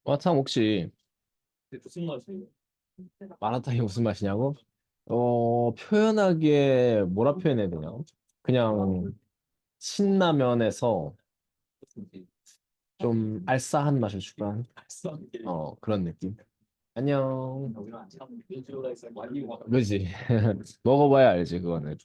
마라탕 혹시 마라탕이 무슨 맛이냐고? 표현하기에 뭐라 표현해야 되냐? 그냥 신라면에서 좀 알싸한 맛을 추가한 그런 느낌. 안녕. 그지? 먹어봐야 알지 그거는.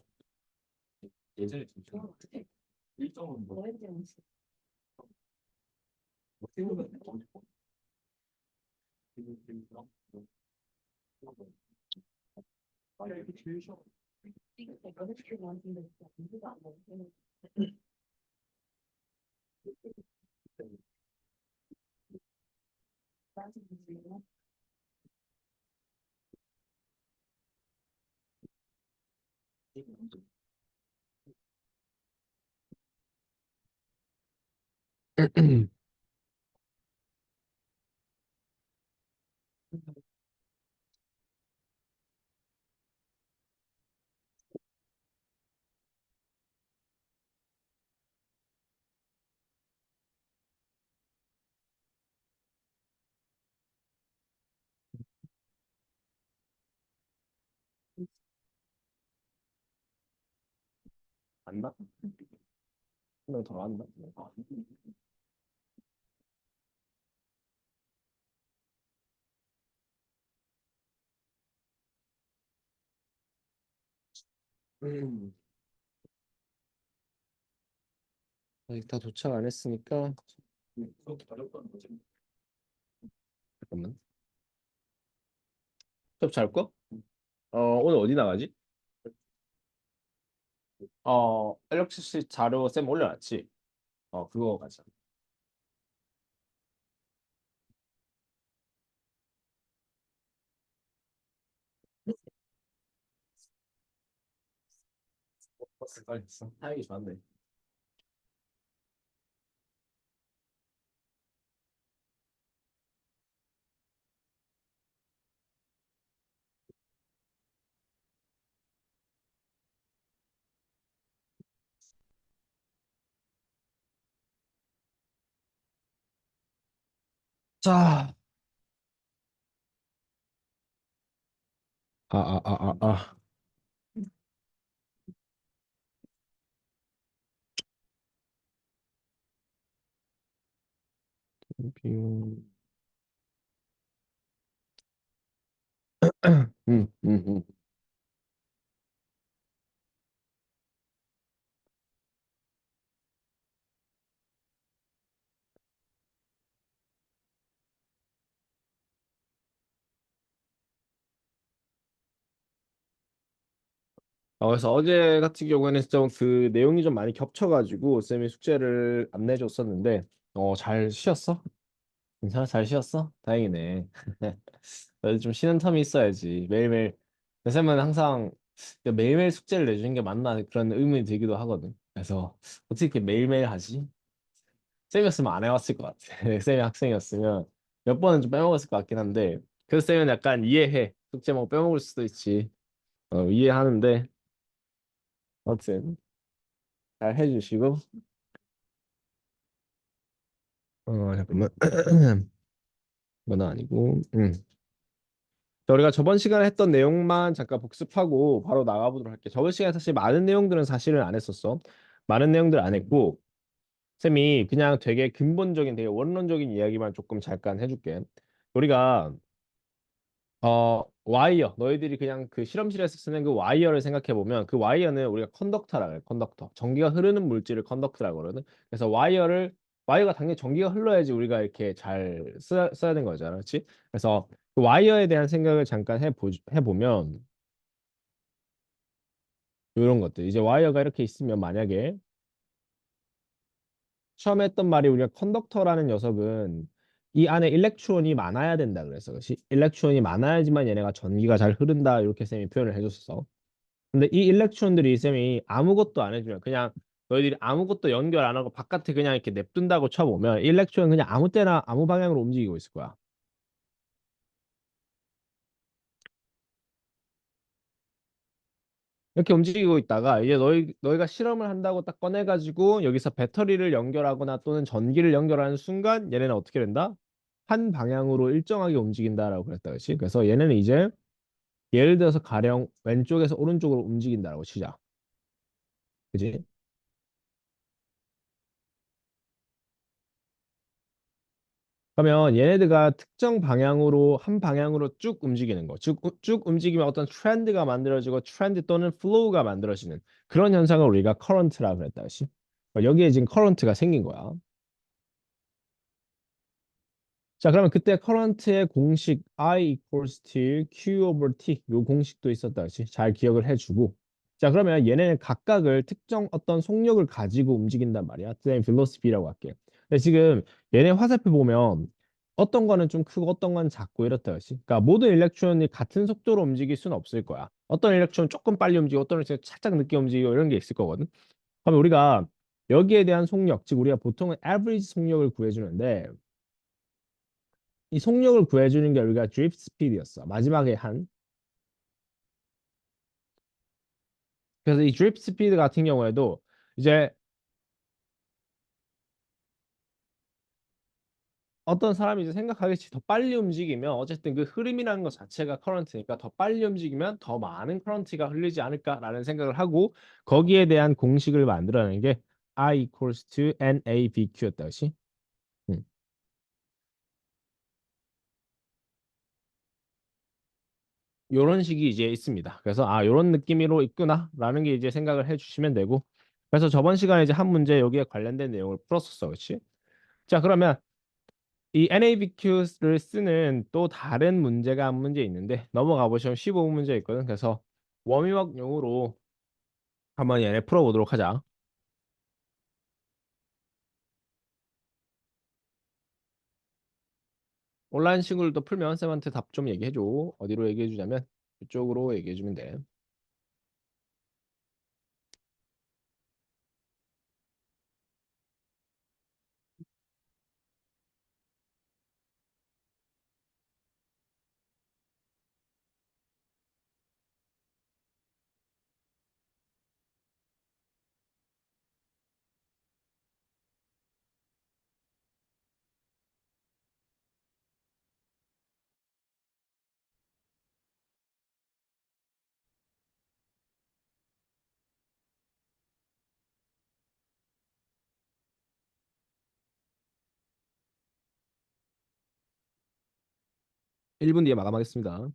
안다? 한명더 안다? 음. 아직 다 도착 안 했으니까 잠깐만. 수업 잘 거? 오늘 어디 나가지? LXC 자료 쌤 올려놨지? 그거 가자. 버스 빨리 있어. 타이기 좋았네. 자, 아. 비용. 음. 그래서 어제 같은 경우에는 좀 그 내용이 좀 많이 겹쳐가지고 쌤이 숙제를 안 내줬었는데, 잘 쉬었어? 괜찮아? 잘 쉬었어? 다행이네. 그래도 좀 쉬는 텀이 있어야지. 매일매일. 쌤은 항상 매일매일 숙제를 내주는 게 맞나 그런 의문이 들기도 하거든. 그래서 어떻게 이렇게 매일매일 하지? 쌤이었으면 안 해왔을 것 같아. 쌤이 학생이었으면 몇 번은 좀 빼먹었을 것 같긴 한데, 그래서 쌤은 약간 이해해. 숙제 뭐 빼먹을 수도 있지. 이해하는데 아무튼 잘 해주시고. 잠깐만. 이건 아니고. 자, 우리가 저번 시간에 했던 내용만 잠깐 복습하고 바로 나가보도록 할게. 저번 시간에 사실 많은 내용들은 사실은 안 했었어. 많은 내용들 안 했고, 쌤이 그냥 되게 근본적인, 되게 원론적인 이야기만 조금 잠깐 해줄게. 우리가 와이어, 너희들이 그냥 그 실험실에서 쓰는 그 와이어를 생각해 보면, 그 와이어는 우리가 컨덕터라 그래. 컨덕터. 전기가 흐르는 물질을 컨덕터라고 그러거든. 그래서 와이어가 당연히 전기가 흘러야지 우리가 이렇게 잘 써야 되는 거잖아, 그렇지? 그래서 그 와이어에 대한 생각을 잠깐 해보면 이런 것들. 이제 와이어가 이렇게 있으면, 만약에 처음에 했던 말이, 우리가 컨덕터라는 녀석은 이 안에 일렉트론이 많아야 된다 그래서 그렇지. 일렉트론이 많아야지만 얘네가 전기가 잘 흐른다 이렇게 쌤이 표현을 해줬어. 근데 이 일렉트론들이 쌤이 아무것도 안 해주면 그냥 너희들이 아무것도 연결 안 하고 바깥에 그냥 이렇게 냅둔다고 쳐보면 일렉트론은 그냥 아무 때나 아무 방향으로 움직이고 있을 거야. 이렇게 움직이고 있다가 이제 너희가 실험을 한다고 딱 꺼내가지고 여기서 배터리를 연결하거나 또는 전기를 연결하는 순간 얘네는 어떻게 된다? 한 방향으로 일정하게 움직인다라고 그랬다 그렇지? 그래서 얘네는 이제 예를 들어서 가령 왼쪽에서 오른쪽으로 움직인다라고 치자. 그지? 그러면 얘네들가 특정 방향으로 한 방향으로 쭉 움직이는 거. 쭉 움직이면 어떤 트렌드가 만들어지고 트렌드 또는 플로우가 만들어지는 그런 현상을 우리가 커런트라고 그랬다 그렇지? 여기에 지금 커런트가 생긴 거야. 자, 그러면 그때 커런트의 공식 I equals to Q over T 요 공식도 있었다. 그렇지? 잘 기억을 해주고. 자, 그러면 얘네는 각각을 특정 어떤 속력을 가지고 움직인단 말이야. same velocity라고 할게. 근데 지금 얘네 화살표 보면 어떤 거는 좀 크고 어떤 건 작고 이렇다. 그렇지? 그러니까 모든 일렉트론이 같은 속도로 움직일 수는 없을 거야. 어떤 일렉트론은 조금 빨리 움직이고 어떤 일렉트론은 살짝 늦게 움직이고 이런 게 있을 거거든. 그러면 우리가 여기에 대한 속력, 즉 우리가 보통은 average 속력을 구해주는데 이 속력을 구해주는 게 우리가 드립 스피드였어. 마지막에 한. 그래서 이 드립 스피드 같은 경우에도 이제 어떤 사람이 이제 생각하겠지. 더 빨리 움직이면 어쨌든 그 흐름이라는 것 자체가 커런트니까 더 빨리 움직이면 더 많은 커런트가 흘리지 않을까라는 생각을 하고 거기에 대한 공식을 만들어내는 게 I equals to NABQ였다. 그렇지? 음. 요런 식이 이제 있습니다. 그래서 아, 요런 느낌으로 있구나라는 게 이제 생각을 해주시면 되고 그래서 저번 시간에 이제 한 문제 여기에 관련된 내용을 풀었었어. 그렇지? 자, 그러면 이 NABQ를 쓰는 또 다른 문제가 한 문제 있는데 넘어가 보시면 15문제 있거든. 그래서 워밍업용으로 한번 얘네 풀어보도록 하자. 온라인 친구들도 풀면 쌤한테 답 좀 얘기해줘. 어디로 얘기해주냐면 이쪽으로 얘기해주면 돼. 1분 뒤에 마감하겠습니다.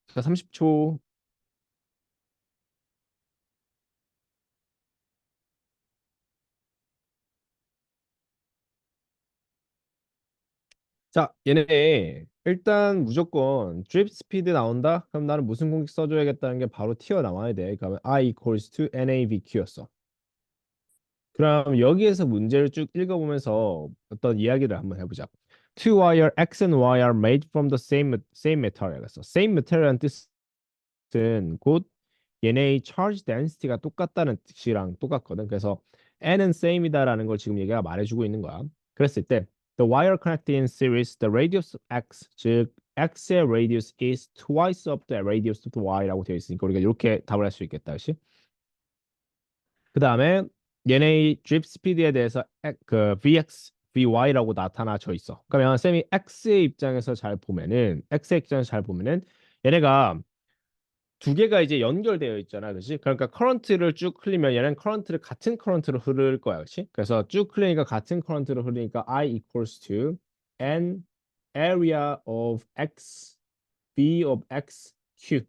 자, 30초. 자, 얘네 일단 무조건 드립 스피드 나온다? 그럼 나는 무슨 공식 써줘야겠다는 게 바로 튀어나와야 돼. 그러면 I equals to NAVQ였어. 그럼 여기에서 문제를 쭉 읽어보면서 어떤 이야기를 한번 해보자. Two wire X and Y are made from the same material. 그래서 same material은 뜻은 곧 얘네의 charge density가 똑같다는 뜻이랑 똑같거든. 그래서 N은 same이다라는 걸 지금 얘가 말해주고 있는 거야. 그랬을 때 the wire connected in series, the radius of X, 즉 X의 radius is twice of the radius of the Y라고 되어 있으니까 우리가 이렇게 답을 할 수 있겠다. 그렇지? 그 다음에 얘네의 드립 스피드에 대해서 그 Vx, Vy라고 나타나져 있어. 그러면 쌤이 X의 입장에서 잘 보면은 X의 입장에서 잘 보면은 얘네가 두 개가 이제 연결되어 있잖아, 그렇지? 그러니까 커런트를 쭉 흘리면 얘는 커런트를 같은 커런트로 흐를 거야, 그렇지? 그래서 쭉 흘리니까 같은 커런트로 흐르니까 I equals to N area of X, B of X, Q.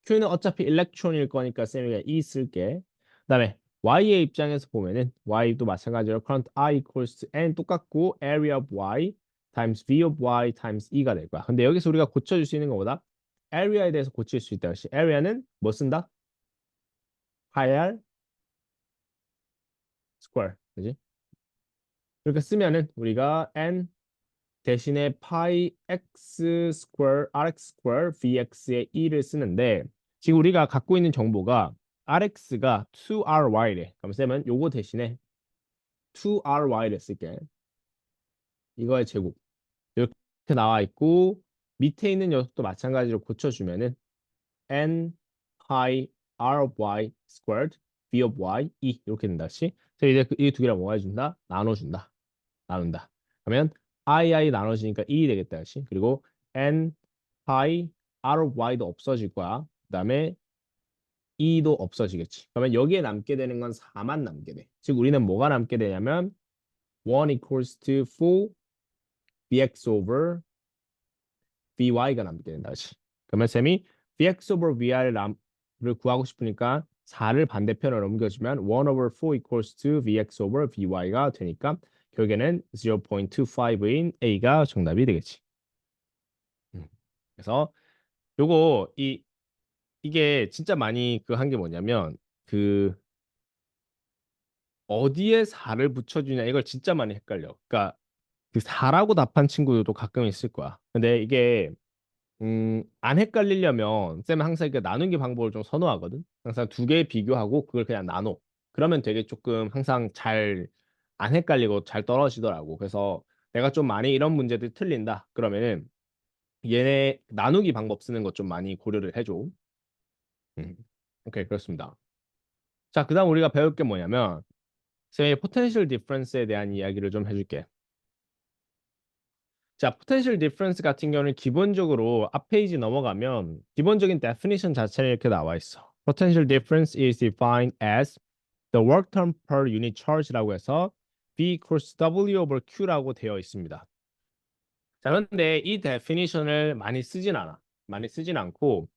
Q는 어차피 일렉트론일 거니까 쌤이가 E 쓸게. 그다음에 Y의 입장에서 보면은 Y도 마찬가지로 current I equals to N 똑같고 area of Y times V of Y times E가 될 거야. 근데 여기서 우리가 고쳐줄 수 있는 것보다 area에 대해서 고칠 수 있다. 역시 area는 뭐 쓴다? pi r square. 그지? 이렇게 쓰면은 우리가 N 대신에 pi x square rx square vx의 2를 쓰는데 지금 우리가 갖고 있는 정보가 rx가 2ry래. 그럼 쌤은 요거 대신에 2ry를 쓸게. 이거의 제곱. 이렇게 나와 있고 밑에 있는 녀석도 마찬가지로 고쳐주면은 n pi r of y squared v of y 2 이렇게 된다. 그렇지? 그래서 이제 이 두 개를 뭐 해준다? 나눠준다. 나눈다. 그러면 i 나눠지니까 2이 되겠다. 그렇지? 그리고 n pi r of y도 없어질 거야. 그다음에 2도 없어지겠지. 그러면 여기에 남게 되는 건 4만 남게 돼. 즉 우리는 뭐가 남게 되냐면 1 equals to 4 bx over by가 남게 된다. 그렇지? 그러면 쌤이 bx over vy를 구하고 싶으니까 4를 반대편으로 옮겨주면 1 over 4 equals to bx over by가 되니까 결국에는 0.25인 A가 정답이 되겠지. 그래서 요거 이게 진짜 많이 그 한 게 뭐냐면 그 어디에 4를 붙여주냐 이걸 진짜 많이 헷갈려. 그러니까 그 4라고 답한 친구들도 가끔 있을 거야. 근데 이게 안 헷갈리려면 쌤은 항상 그 나누기 방법을 좀 선호하거든. 항상 두 개 비교하고 그걸 그냥 나눠. 그러면 되게 조금 항상 잘 안 헷갈리고 잘 떨어지더라고. 그래서 내가 좀 많이 이런 문제들 틀린다. 그러면은 얘네 나누기 방법 쓰는 것 좀 많이 고려를 해줘. 음. 오케이, 그렇습니다. 자, 그다음 우리가 배울 게 뭐냐면 쌤의 포텐셜 디퍼런스에 대한 이야기를 좀 해줄게. 자, potential difference 같은 경우는 기본적으로 앞 페이지 넘어가면 기본적인 definition 자체는 이렇게 나와 있어. Potential difference is defined as the work done per unit charge라고 해서 V equals W over Q라고 되어 있습니다. 자, 그런데 이 definition을 많이 쓰진 않아. 많이 쓰진 않고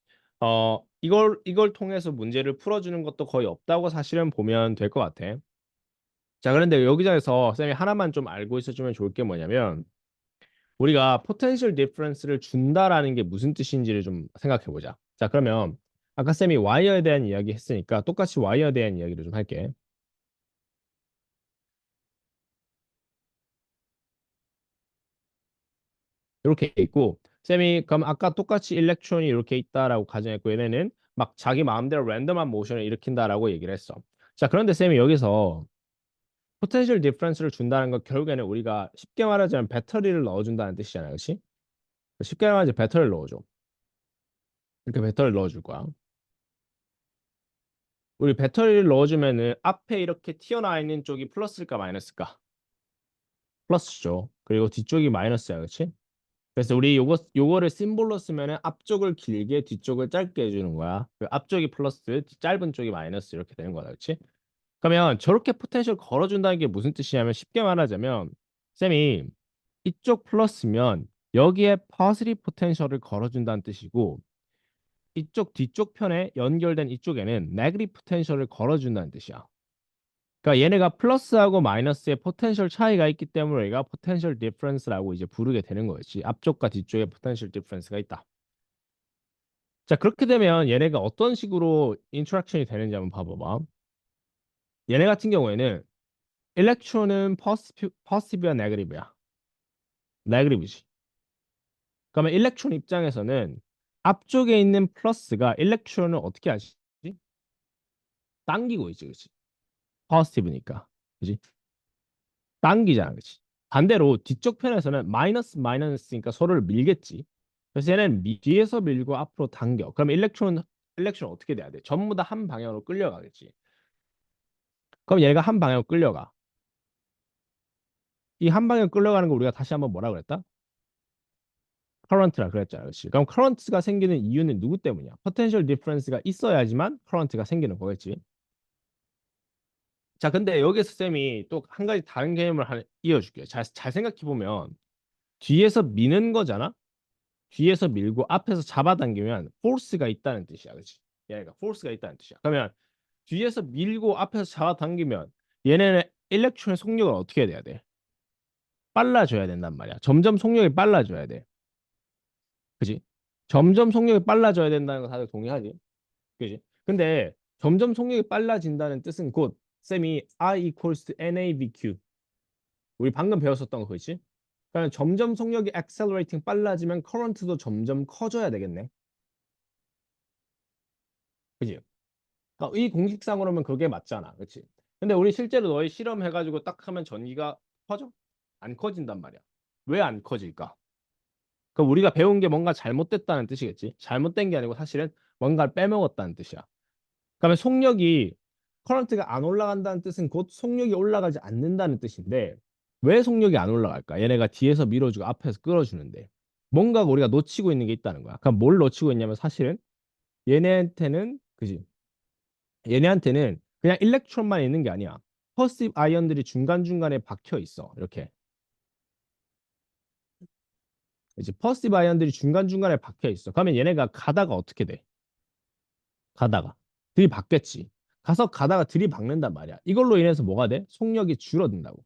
이걸 통해서 문제를 풀어주는 것도 거의 없다고 사실은 보면 될 것 같아. 자, 그런데 여기저기서 쌤이 하나만 좀 알고 있어주면 좋을 게 뭐냐면 우리가 potential difference를 준다라는 게 무슨 뜻인지를 좀 생각해 보자. 자, 그러면 아까 쌤이 와이어에 대한 이야기 했으니까 똑같이 와이어에 대한 이야기를 좀 할게. 이렇게 있고 쌤이 그럼 아까 똑같이 일렉트론이 이렇게 있다라고 가정했고 얘네는 막 자기 마음대로 랜덤한 모션을 일으킨다라고 얘기를 했어. 자, 그런데 쌤이 여기서 potential difference를 준다는 건 결국에는 우리가 쉽게 말하자면 배터리를 넣어준다는 뜻이잖아요. 그렇지? 쉽게 말하자면 배터리를 넣어줘. 이렇게 배터리를 넣어줄 거야. 우리 배터리를 넣어주면은 앞에 이렇게 튀어나와 있는 쪽이 플러스일까 마이너스일까? 플러스죠. 그리고 뒤쪽이 마이너스야, 그렇지? 그래서 우리 요거를 심볼로 쓰면은 앞쪽을 길게 뒤쪽을 짧게 해주는 거야. 그 앞쪽이 플러스, 짧은 쪽이 마이너스 이렇게 되는 거다, 그렇지? 그러면 저렇게 포텐셜 걸어준다는 게 무슨 뜻이냐면 쉽게 말하자면 쌤이 이쪽 플러스면 여기에 퍼스리 포텐셜을 걸어준다는 뜻이고 이쪽 뒤쪽 편에 연결된 이쪽에는 네거티브 포텐셜을 걸어준다는 뜻이야. 그러니까 얘네가 플러스하고 마이너스의 포텐셜 차이가 있기 때문에 얘가 포텐셜 디퍼런스라고 이제 부르게 되는 거였지. 앞쪽과 뒤쪽에 포텐셜 디퍼런스가 있다. 자, 그렇게 되면 얘네가 어떤 식으로 인터랙션이 되는지 한번 봐봐봐. 얘네 같은 경우에는 일렉트론은 포지티브야 네거티브야. 네거티브지. 그러면 일렉트론 입장에서는 앞쪽에 있는 플러스가 일렉트론을 어떻게 하지? 당기고 있지, 그렇지? 포지티브니까. 그지? 당기잖아, 그렇지? 반대로 뒤쪽 편에서는 마이너스 마이너스니까 서로를 밀겠지. 그래서 얘는 뒤에서 밀고 앞으로 당겨. 그럼 일렉트론 어떻게 돼야 돼? 전부 다 한 방향으로 끌려가겠지. 그럼 얘가 한 방향으로 끌려가. 이 한 방향으로 끌려가는 거 우리가 다시 한번 뭐라 그랬다? 커런트라 그랬잖아. 그렇지? 그럼 커런트가 생기는 이유는 누구 때문이야? 포텐셜 디퍼런스가 있어야지만 커런트가 생기는 거겠지. 자, 근데 여기서 쌤이 또 한 가지 다른 개념을 이어줄게요. 잘 생각해 보면 뒤에서 미는 거잖아. 뒤에서 밀고 앞에서 잡아당기면 포스가 있다는 뜻이야. 그렇지? 얘가 포스가 있다는 뜻이야. 그러면 뒤에서 밀고 앞에서 잡아당기면 얘네는 일렉트론의 속력을 어떻게 해야 돼? 빨라져야 된단 말이야. 점점 속력이 빨라져야 돼. 그지? 점점 속력이 빨라져야 된다는 거 다들 동의하지? 그지? 근데 점점 속력이 빨라진다는 뜻은 곧 쌤이 I equals to NAVQ 우리 방금 배웠었던 거 그렇지? 그러니까 점점 속력이 accelerating 빨라지면 커런트도 점점 커져야 되겠네. 그지? 그러니까 이 공식상으로는 그게 맞잖아. 그치? 근데 우리 실제로 너희 실험해가지고 딱 하면 전기가 커져? 안 커진단 말이야. 왜 안 커질까? 그럼 우리가 배운 게 뭔가 잘못됐다는 뜻이겠지. 잘못된 게 아니고 사실은 뭔가를 빼먹었다는 뜻이야. 그러면 속력이 커런트가 안 올라간다는 뜻은 곧 속력이 올라가지 않는다는 뜻인데 왜 속력이 안 올라갈까? 얘네가 뒤에서 밀어주고 앞에서 끌어주는데 뭔가 우리가 놓치고 있는 게 있다는 거야. 그럼 뭘 놓치고 있냐면 사실은 얘네한테는 그지? 얘네한테는 그냥 일렉트론만 있는 게 아니야. 퍼시브 아이언들이 중간중간에 박혀 있어. 이렇게. 이제 퍼시브 아이언들이 중간중간에 박혀 있어. 그러면 얘네가 가다가 어떻게 돼? 가다가 들이박겠지. 가다가 들이박는단 말이야. 이걸로 인해서 뭐가 돼? 속력이 줄어든다고.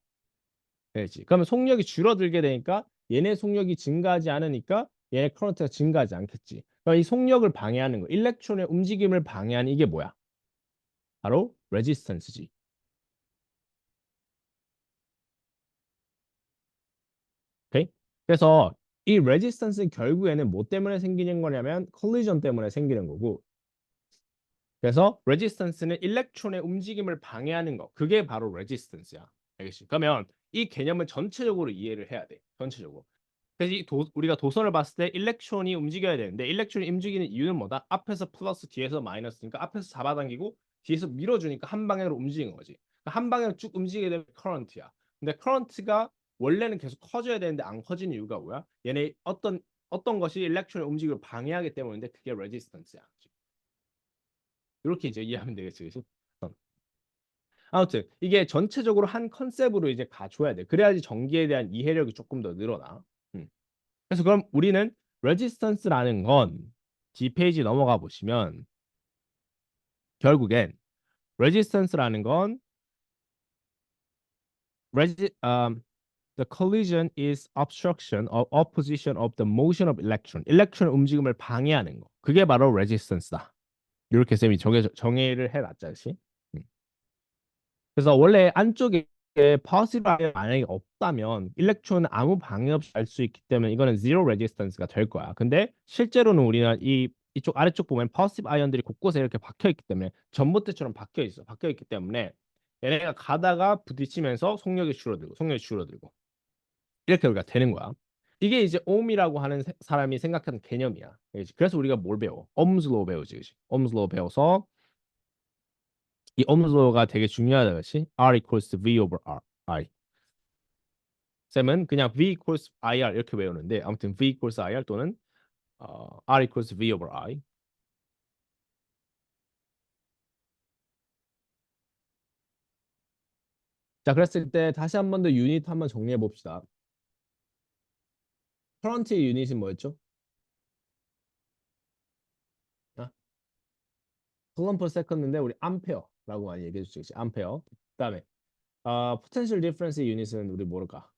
그렇지. 그러면 속력이 줄어들게 되니까 얘네 속력이 증가하지 않으니까 얘네 커런트가 증가하지 않겠지. 그럼 이 속력을 방해하는 거, 일렉트론의 움직임을 방해하는 이게 뭐야? 바로 레지스턴스지. 오케이? 그래서 이 레지스턴스는 결국에는 뭐 때문에 생기는 거냐면 컬리전 때문에 생기는 거고 그래서 레지스턴스는 일렉트론의 움직임을 방해하는 거 그게 바로 레지스턴스야. 알겠지? 그러면 이 개념을 전체적으로 이해를 해야 돼. 전체적으로. 그래서 우리가 도선을 봤을 때 일렉트론이 움직여야 되는데 일렉트론이 움직이는 이유는 뭐다? 앞에서 플러스 뒤에서 마이너스니까 앞에서 잡아당기고 뒤에서 밀어주니까 한 방향으로 움직이는 거지. 그러니까 한 방향으로 쭉 움직이게 되면 커런트야. 근데 커런트가 원래는 계속 커져야 되는데 안 커지는 이유가 뭐야? 얘네 어떤 것이 일렉트론의 움직임을 방해하기 때문인데 그게 레지스턴스야. 이렇게 이제 이해하면 되겠지. 그래서 아무튼 이게 전체적으로 한 컨셉으로 이제 가줘야 돼. 그래야지 전기에 대한 이해력이 조금 더 늘어나. 음. 그래서 그럼 우리는 레지스턴스라는 건 D페이지 넘어가 보시면 결국엔 레지스턴스라는 건 the collision is obstruction or opposition of the motion of electron. 일렉트론 움직임을 방해하는 거. 그게 바로 레지스턴스다. 이렇게 쌤이 정의를 해놨자, 시. 그래서 원래 안쪽에 파워시브 아이언 만약에 없다면 일렉트론은 아무 방해 없이 갈 수 있기 때문에 이거는 zero resistance가 될 거야. 근데 실제로는 우리는 이쪽 아래쪽 보면 파워시브 아이언들이 곳곳에 이렇게 박혀 있기 때문에 전봇대처럼 박혀 있어. 박혀 있기 때문에 얘네가 가다가 부딪히면서 속력이 줄어들고 이렇게 우리가 되는 거야. 이게 이제 옴이라고 하는 사람이 생각하는 개념이야. 그래서 우리가 뭘 배워? 옴스로 배우지, 그치? 옴스로 배워서 이 옴스로가 되게 중요하다, 그렇지? R equals to V over R. I. 쌤은 그냥 V equals IR 이렇게 외우는데 아무튼 V equals IR 또는 R equals V over I. 자, 그랬을 때 다시 한 번 더 유닛 한번 정리해 봅시다. 커런트의 유닛은 뭐였죠? 아, 쿨럼 per second인데 우리 암페어라고 많이 얘기해 주죠. 암페어. 그다음에 potential difference의 유닛은 우리 모를까?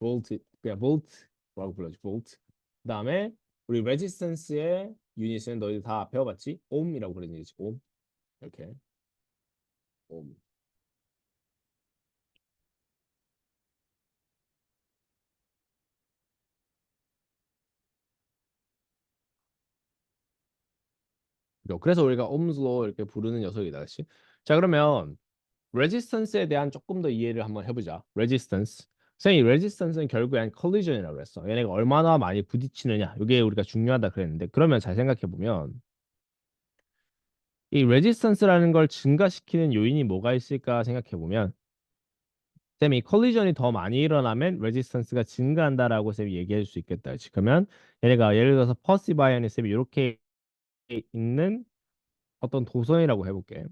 볼트, 그냥 볼트라고 불러줘. 볼트. 그다음에 우리 레지스턴스의 유닛은 너희들 다 배워봤지? 옴이라고 그러는 얘기지. 옴. 이렇게. 옴. 그래서 우리가 옴스로 이렇게 부르는 녀석이다. 그렇지? 자, 그러면 레지스턴스에 대한 조금 더 이해를 한번 해보자. 레지스턴스. 선생님, 레지스턴스는 결국엔 컬리전이라고 그랬어. 얘네가 얼마나 많이 부딪히느냐. 이게 우리가 중요하다 그랬는데 그러면 잘 생각해 보면 이 레지스턴스라는 걸 증가시키는 요인이 뭐가 있을까 생각해 보면 쌤이 콜리전이 더 많이 일어나면 레지스턴스가 증가한다라고 쌤이 얘기할 수 있겠다. 그치? 그러면 얘네가 예를 들어서 퍼시브 아이언이 쌤이 이렇게 있는 어떤 도선이라고 해볼게.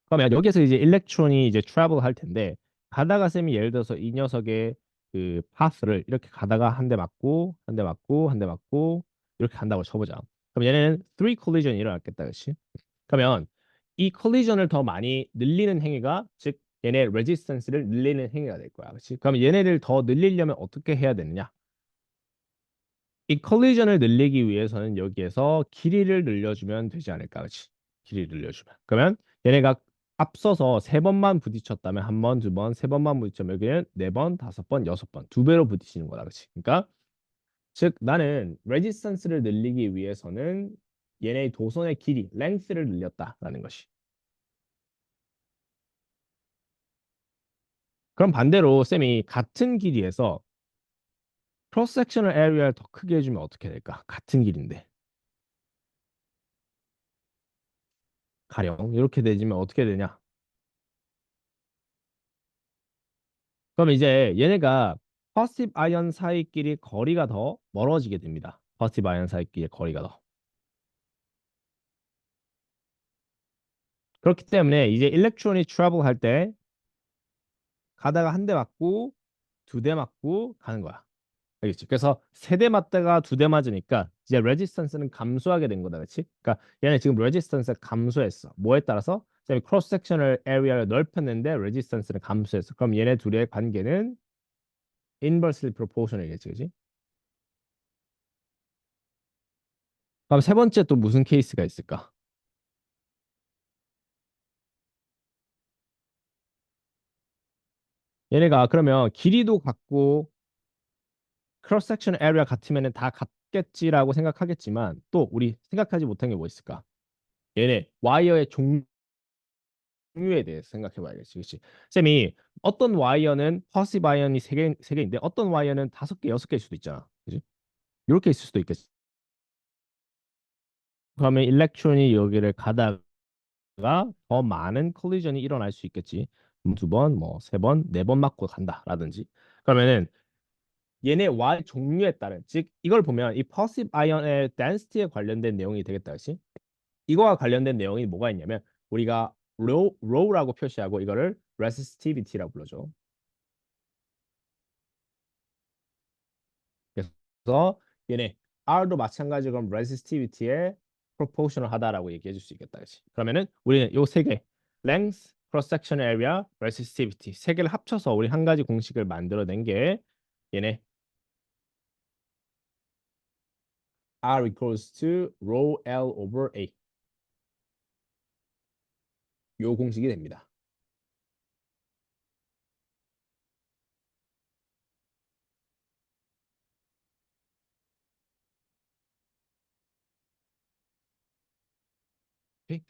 그러면 여기서 이제 일렉트론이 이제 트래블 할 텐데 가다가 쌤이 예를 들어서 이 녀석의 그 파스를 이렇게 가다가 한 대 맞고 한 대 맞고 한 대 맞고 이렇게 간다고 쳐보자. 그럼 얘네는 3 콜리전이 일어났겠다, 그렇지? 그러면 이 콜리전을 더 많이 늘리는 행위가 즉 얘네 레지스턴스를 늘리는 행위가 될 거야, 그렇지? 그럼 얘네를 더 늘리려면 어떻게 해야 되느냐? 이 콜리전을 늘리기 위해서는 여기에서 길이를 늘려주면 되지 않을까, 그렇지? 길이를 늘려주면. 그러면 얘네가 앞서서 세 번만 부딪혔다면 한 번, 두 번, 세 번만 부딪히면 여기는 네 번, 다섯 번, 여섯 번, 두 배로 부딪히는 거다, 그렇지? 그러니까 즉 나는 레지스턴스를 늘리기 위해서는 얘네의 도선의 길이, 랭스를 늘렸다라는 것이. 그럼 반대로 쌤이 같은 길이에서 크로스 섹셔널 에리아를 더 크게 해주면 어떻게 될까? 같은 길인데 가령 이렇게 되지면 어떻게 되냐? 그럼 이제 얘네가 퍼시브 아이언 사이끼리 거리가 더 멀어지게 됩니다. 퍼시브 아이언 사이끼리 거리가 더. 그렇기 때문에 이제 일렉트론이 트래블 할 때 가다가 한 대 맞고 두 대 맞고 가는 거야. 알겠지? 그래서 세 대 맞다가 두 대 맞으니까 이제 레지스턴스는 감소하게 된 거다, 그렇지? 그러니까 얘네 지금 레지스턴스가 감소했어. 뭐에 따라서? 크로스 섹셔널 에리아를 넓혔는데 레지스턴스는 감소했어. 그럼 얘네 둘의 관계는 inversely proportional이겠지, 그렇지? 그럼 세 번째 또 무슨 케이스가 있을까? 얘네가 그러면 길이도 같고 크로스 섹션 에리아 같으면은 다 같겠지라고 생각하겠지만 또 우리 생각하지 못한 게 뭐 있을까? 얘네 와이어의 종류에 대해서 생각해 봐야겠지. 그렇지? 쌤이 어떤 와이어는 퍼시브 아이언이 세 개인데 어떤 와이어는 다섯 개, 여섯 개일 수도 있잖아. 그지? 이렇게 있을 수도 있겠지. 그러면 일렉트론이 여기를 가다가 더 많은 콜리전이 일어날 수 있겠지. 두 번, 뭐 세 번, 네 번 맞고 간다라든지. 그러면은 얘네 와이 종류에 따른 즉 이걸 보면 이 퍼시브 아이언의 덴시티에 관련된 내용이 되겠다. 그렇지? 이거와 관련된 내용이 뭐가 있냐면 우리가 로우라고 표시하고 이거를 resistivity라고 불러줘. 그래서 얘네 R도 마찬가지로 그럼 resistivity에 proportional하다라고 얘기해 줄 수 있겠다. 그렇지? 그러면은 우리는 요 세 개, length, cross section area, resistivity 세 개를 합쳐서 우리 한 가지 공식을 만들어낸 게 얘네 R equals to rho L over A 요 공식이 됩니다. 오케이?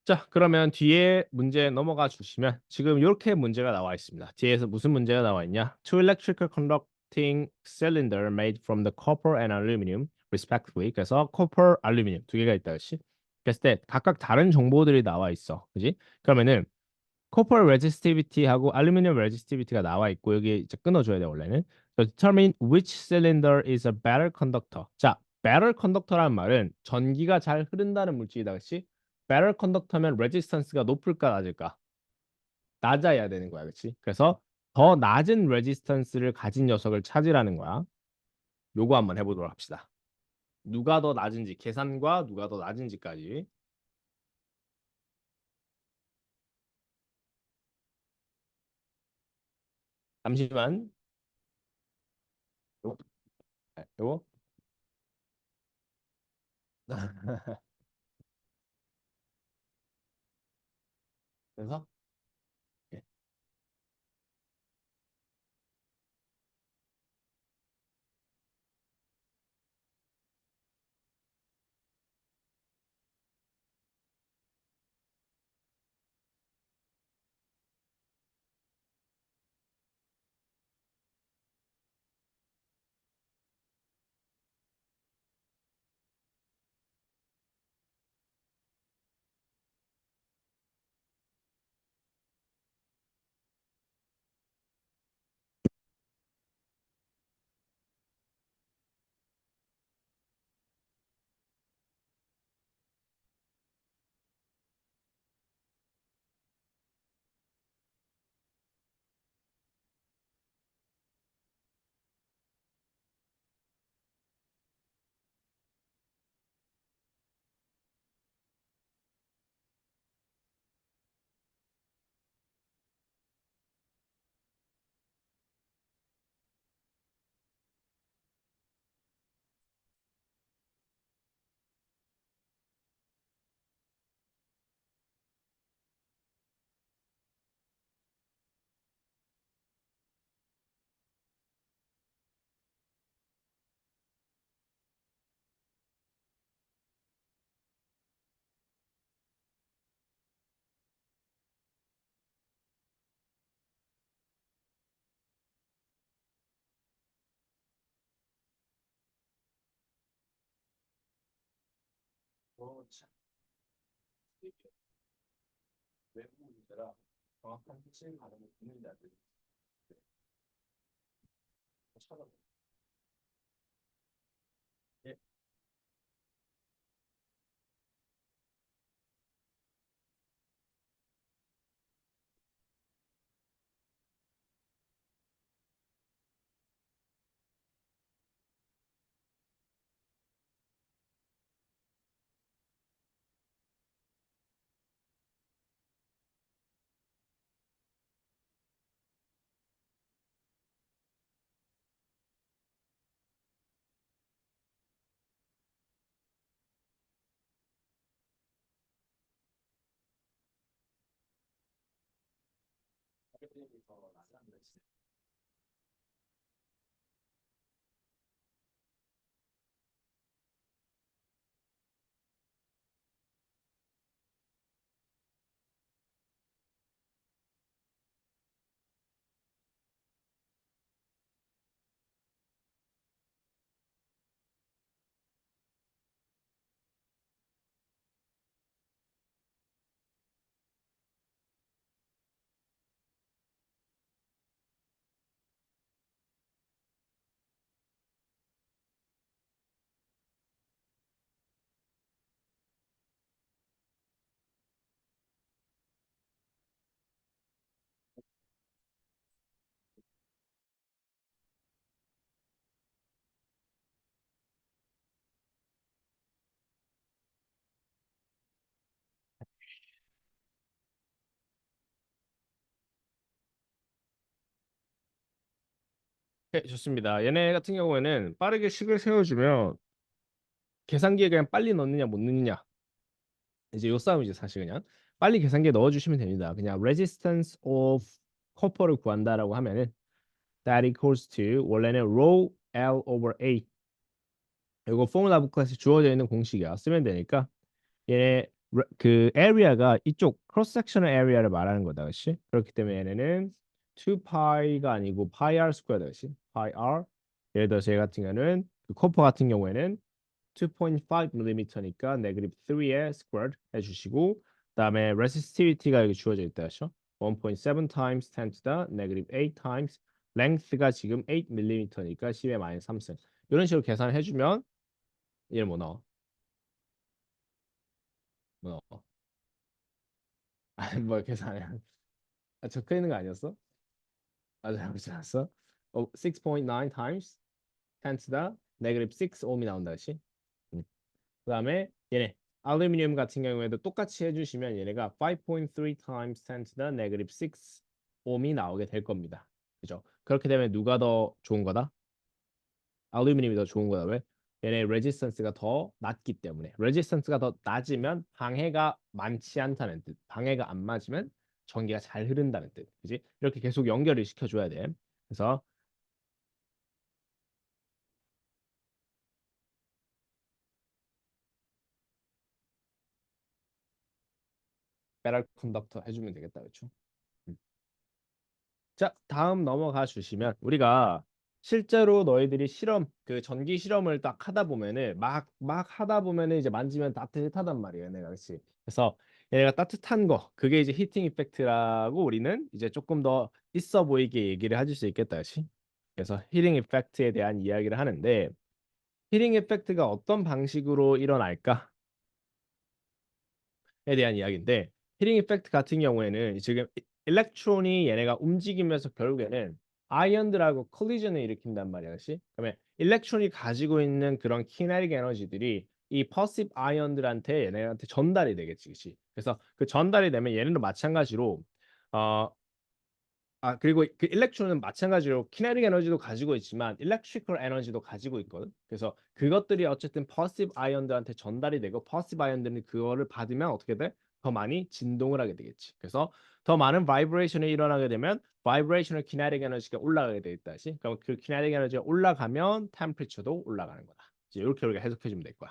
자, 그러면 뒤에 문제 넘어가 주시면 지금 이렇게 문제가 나와 있습니다. 뒤에서 무슨 문제가 나와 있냐? Two electrical conducting cylinder made from the copper and aluminum respectively. 그래서 copper, aluminum 두 개가 있다, 그렇지? 그랬을 때 각각 다른 정보들이 나와 있어, 그지? 그러면은 copper resistivity하고 aluminum resistivity 가 나와 있고 여기 이제 끊어줘야 돼 원래는. So determine which cylinder is a better conductor. 자, better conductor라는 말은 전기가 잘 흐른다는 물질이다, 그렇지? better conductor면 resistance가 높을까 낮을까? 낮아야 되는 거야, 그렇지? 그래서 더 낮은 resistance를 가진 녀석을 찾으라는 거야. 요거 한번 해보도록 합시다. 누가 더 낮은지 계산과 누가 더 낮은지까지. 잠시만. 요거. 요거. 그래서 어, 참, 이게 외국 문제라 정확한 핵심 발음을 듣는지 안 듣는지 찾아봐. 예, 마케팅이 더 낫지 않나 싶어요. 네, 좋습니다. 얘네 같은 경우에는 빠르게 식을 세워주면 계산기에 그냥 빨리 넣느냐 못 넣느냐 이제 요 싸움이죠 사실 그냥 빨리 계산기에 넣어주시면 됩니다. 그냥 resistance of copper를 구한다라고 하면은 that equals to 원래는 rho L over A 이거 포뮬라 북클래스에 주어져 있는 공식이야 쓰면 되니까 얘네 그 area가 이쪽 cross sectional area를 말하는 거다 그렇지? 그렇기 때문에 얘네는 2파이가 아니고 파이 r 스퀘어다 그렇지? 파이 r 예를 들어서 얘 같은 경우는 그 코퍼 같은 경우에는 2.5mm니까 네거티브 3의 squared 해주시고 그다음에 resistivity가 여기 주어져 있다 그렇죠? 1.7 times 10 to the negative 8 times length가 지금 8mm니까 10의 마이너스 3승 이런 식으로 계산을 해주면 얘를 뭐 넣어? 뭐 넣어? 아니 뭐 계산해 아, 적혀 있는 거 아니었어? 아, 잘못 알았어. 6.9 times 10 to the negative 6 ohm이 나온다, 그치? 음. 그다음에 얘네 알루미늄 같은 경우에도 똑같이 해주시면 얘네가 5.3 times 10 to the negative 6 ohm이 나오게 될 겁니다. 그죠? 그렇게 되면 누가 더 좋은 거다? 알루미늄이 더 좋은 거다. 왜? 얘네 레지스턴스가 더 낮기 때문에. 레지스턴스가 더 낮으면 방해가 많지 않다는 뜻. 방해가 안 맞으면 전기가 잘 흐른다는 뜻. 그지? 이렇게 계속 연결을 시켜줘야 돼. 그래서 배럴 컨덕터 해주면 되겠다. 그렇죠? 음. 자, 다음 넘어가 주시면 우리가 실제로 너희들이 실험 그 전기 실험을 딱 하다 보면은 막 하다 보면은 이제 만지면 따뜻하단 말이에요, 내가 그렇지. 그래서 얘가 따뜻한 거 그게 이제 히팅 이펙트라고 우리는 이제 조금 더 있어 보이게 얘기를 해줄 수 있겠다, 그렇지? 그래서 히팅 이펙트에 대한 이야기를 하는데 히팅 이펙트가 어떤 방식으로 일어날까? 에 대한 이야기인데 히팅 이펙트 같은 경우에는 지금 일렉트론이 얘네가 움직이면서 결국에는 아이언들하고 콜리전을 일으킨단 말이야, 그렇지? 그러면 일렉트론이 가지고 있는 그런 키네틱 에너지들이 이 퍼시브 아이언들한테 얘네한테 전달이 되겠지, 그렇지? 그래서 그 전달이 되면 얘네도 마찬가지로 어 그리고 그 일렉트론은 마찬가지로 키네틱 에너지도 가지고 있지만 일렉트리컬 에너지도 가지고 있거든. 그래서 그것들이 어쨌든 퍼시브 아이언들한테 전달이 되고 퍼시브 아이언들이 그거를 받으면 어떻게 돼? 더 많이 진동을 하게 되겠지. 그래서 더 많은 바이브레이션이 일어나게 되면 바이브레이션을 키네틱 에너지가 올라가게 돼 있다시. 그럼 그 키네틱 에너지가 올라가면 템퍼리처도 올라가는 거다. 이제 이렇게 우리가 해석해 주면 될 거야.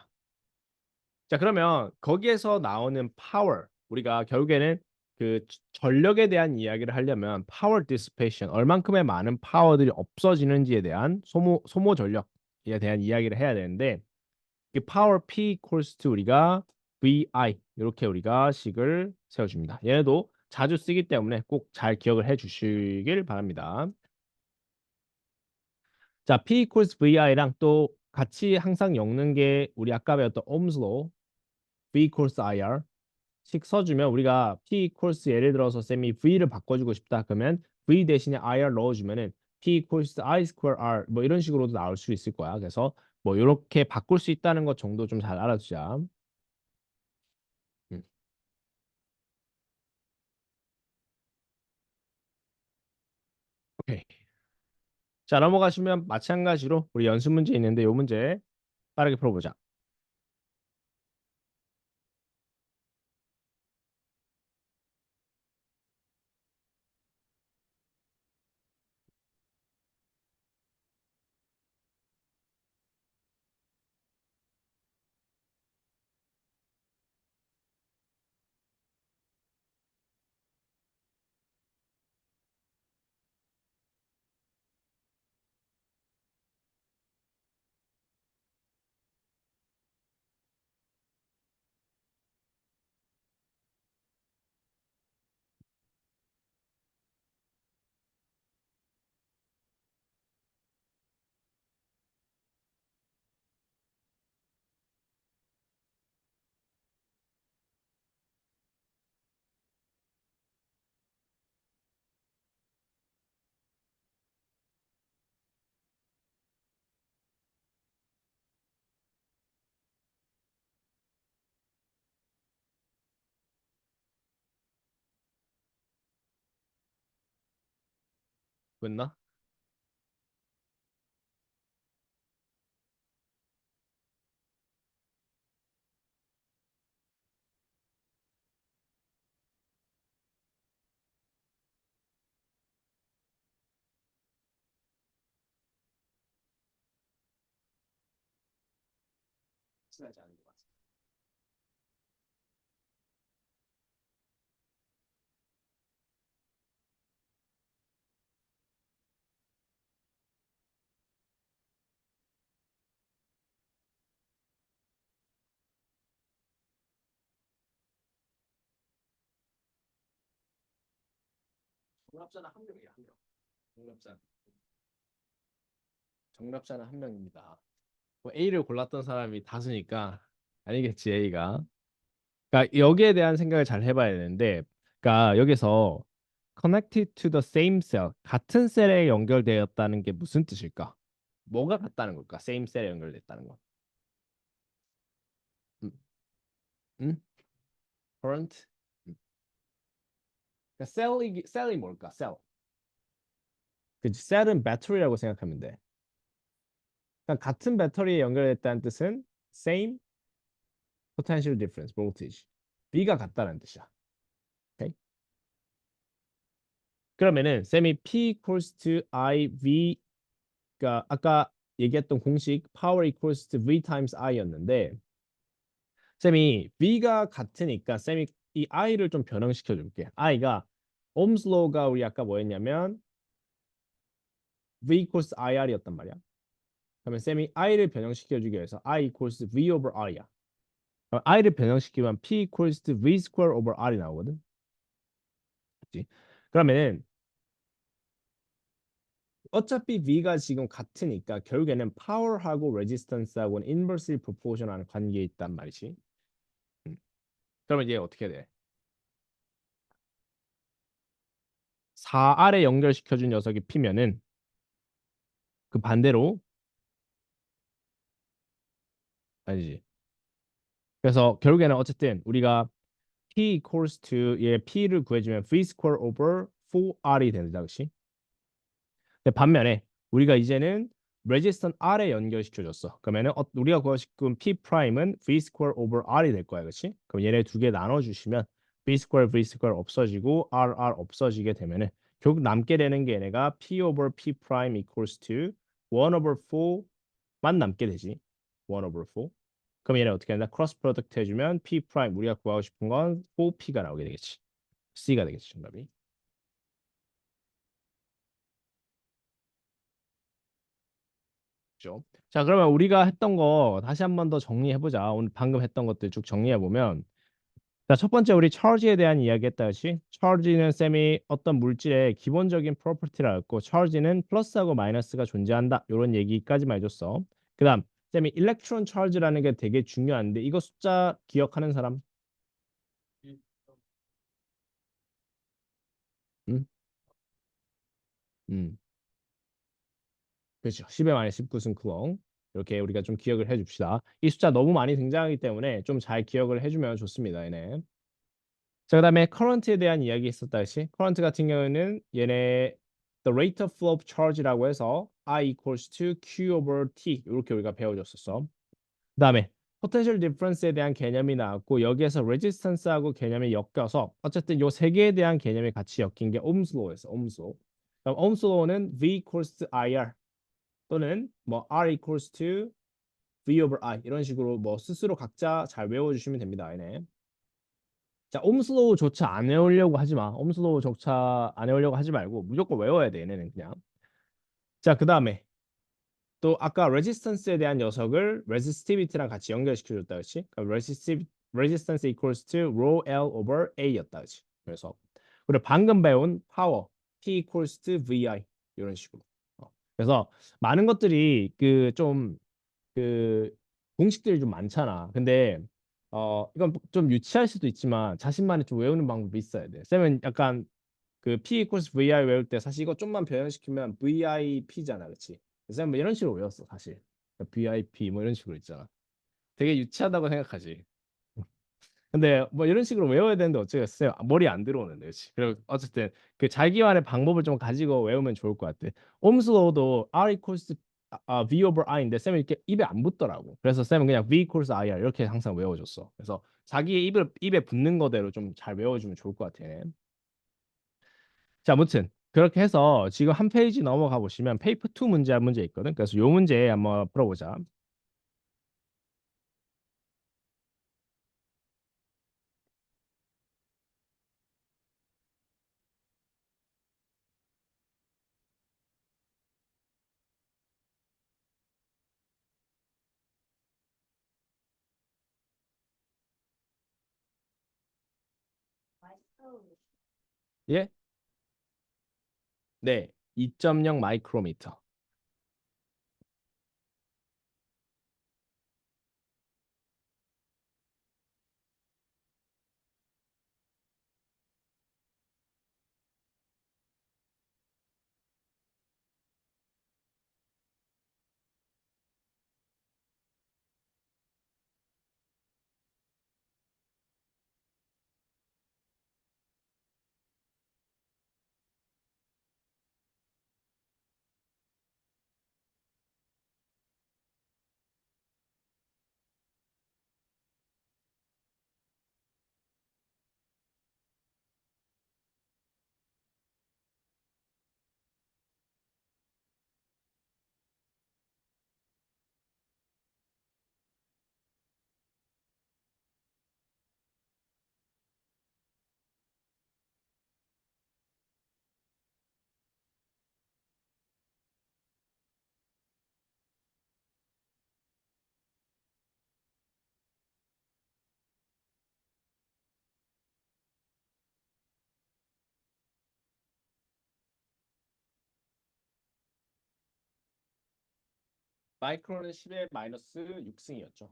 자, 그러면 거기에서 나오는 파워, 우리가 결국에는 그 전력에 대한 이야기를 하려면 파워 디스페이션, 얼만큼의 많은 파워들이 없어지는지에 대한 소모 전력에 대한 이야기를 해야 되는데 그 파워 P equals to 우리가 VI 이렇게 우리가 식을 세워줍니다. 얘네도 자주 쓰기 때문에 꼭 잘 기억을 해 주시길 바랍니다. 자, P equals VI랑 또 같이 항상 엮는 게 우리 아까 배웠던 Ohm's Law, V equals IR 식 써주면 우리가 P equals 예를 들어서 쌤이 V를 바꿔주고 싶다. 그러면 V 대신에 IR 넣어주면은 P equals I square R 뭐 이런 식으로도 나올 수 있을 거야. 그래서 뭐 이렇게 바꿀 수 있다는 것 정도 좀 잘 알아두자. 음, 오케이. 자, 넘어가시면 마찬가지로 우리 연습 문제 있는데 이 문제 빠르게 풀어보자. 끝나? 친하지 않은 것 같아. 정답자는 한 명이야, 한 명. 정답자. 정답자는 한 명입니다. 뭐 A를 골랐던 사람이 다수니까 아니겠지 A가. 그러니까 여기에 대한 생각을 잘 해봐야 되는데, 그러니까 여기서 connected to the same cell 같은 셀에 연결되었다는 게 무슨 뜻일까? 뭐가 같다는 걸까? same 셀에 연결됐다는 건. 음, 음? current? 그러니까 셀이 뭘까? 셀. 그치? 셀은 배터리라고 생각하면 돼. 그러니까 같은 배터리에 연결됐다는 뜻은 same potential difference voltage. B가 같다는 뜻이야. 오케이? 그러면은 쌤이 P equals to IV 그러니까 아까 얘기했던 공식 power equals to V times I였는데 쌤이 V가 같으니까 쌤이 이 I를 좀 변형시켜 줄게. I가 Ohm's law가 우리 아까 뭐였냐면 V equals IR이었단 말이야. 그러면 쌤이 I를 변형시켜 주기 위해서 I equals V over R이야. 그럼 I를 변형시키면 P equals to V square over R이 나오거든. 그치? 그러면은 어차피 V가 지금 같으니까 결국에는 파워하고 레지스턴스하고는 inversely proportional한 관계에 있단 말이지. 음. 그러면 이제 어떻게 돼? 4R에 연결시켜준 녀석이 P면은 그 반대로 아니지. 그래서 결국에는 어쨌든 우리가 P equals to 얘 P를 구해주면 V square over 4R이 된다, 그렇지? 근데 반면에 우리가 이제는 레지스턴 R에 연결시켜줬어. 그러면은 우리가 구하고 싶은 P 프라임은 V square over R이 될 거야, 그렇지? 그럼 얘네 두 개 나눠주시면 V square 없어지고 R 없어지게 되면은 결국 남게 되는 게 얘네가 P over P 프라임 equals to 1 over 4만 남게 되지. 1 over 4. 그럼 얘네 어떻게 한다? 크로스 프로덕트 해주면 P 프라임 우리가 구하고 싶은 건 4P가 나오게 되겠지. C가 되겠지, 정답이. 그죠? 자, 그러면 우리가 했던 거 다시 한 번 더 정리해 보자. 오늘 방금 했던 것들 쭉 정리해 보면, 자, 첫 번째 우리 charge에 대한 이야기 했다시, charge는 쌤이 어떤 물질의 기본적인 프로퍼티라 했고, charge는 플러스하고 마이너스가 존재한다. 이런 얘기까지만 해줬어. 그다음 쌤이 electron charge라는 게 되게 중요한데, 이거 숫자 기억하는 사람? 응? 음. 그렇죠. 10의 마이너스 19승 쿠엉. 이렇게 우리가 좀 기억을 해줍시다. 이 숫자 너무 많이 등장하기 때문에 좀 잘 기억을 해주면 좋습니다. 얘네. 자, 그다음에 current에 대한 이야기 있었다시 current 같은 경우는 얘네 the rate of flow of charge라고 해서 I equals to Q over T 이렇게 우리가 배워줬었어. 그다음에 potential difference에 대한 개념이 나왔고 여기에서 resistance하고 개념이 엮여서 어쨌든 요 세 개에 대한 개념이 같이 엮인 게 Ohm's law였어. Ohm's law. 그럼 Ohm's law는 V equals to IR 또는 뭐 R equals to V over I 이런 식으로 뭐 스스로 각자 잘 외워주시면 됩니다. 얘네. 자, 옴슬로우조차 안 외우려고 하지 마. 옴슬로우조차 안 외우려고 하지 말고 무조건 외워야 돼. 얘네는 그냥. 자, 그다음에 또 아까 레지스턴스에 대한 녀석을 레지스티비티랑 같이 연결시켜줬다, 그렇지? 그러니까 resistance equals to rho L over A였다, 그렇지? 그래서 그리고 방금 배운 파워 P equals to VI 이런 식으로. 그래서 많은 것들이 그 공식들이 좀 많잖아. 근데 이건 좀 유치할 수도 있지만 자신만의 좀 외우는 방법이 있어야 돼. 쌤은 약간 그 P equals VI 외울 때 사실 이거 좀만 변형시키면 VIP잖아, 그렇지? 쌤은 뭐 이런 식으로 외웠어, 사실. VIP 뭐 이런 식으로 있잖아. 되게 유치하다고 생각하지. 근데 뭐 이런 식으로 외워야 되는데 어쩌겠어요. 머리 안 들어오는데, 그렇지? 그리고 어쨌든 그 자기만의 방법을 좀 가지고 외우면 좋을 것 같아. 옴스로우도 R equals V over I인데 쌤은 이렇게 입에 안 붙더라고. 그래서 쌤은 그냥 V equals IR 이렇게 항상 외워줬어. 그래서 자기의 입에 붙는 거대로 좀 잘 외워주면 좋을 것 같아. 자, 아무튼 그렇게 해서 지금 한 페이지 넘어가 보시면 페이퍼 2 문제 한 문제 있거든. 그래서 요 문제 한번 풀어보자. 예? 네. 2.0 마이크로미터. 마이크로는 10의 마이너스 6승이었죠.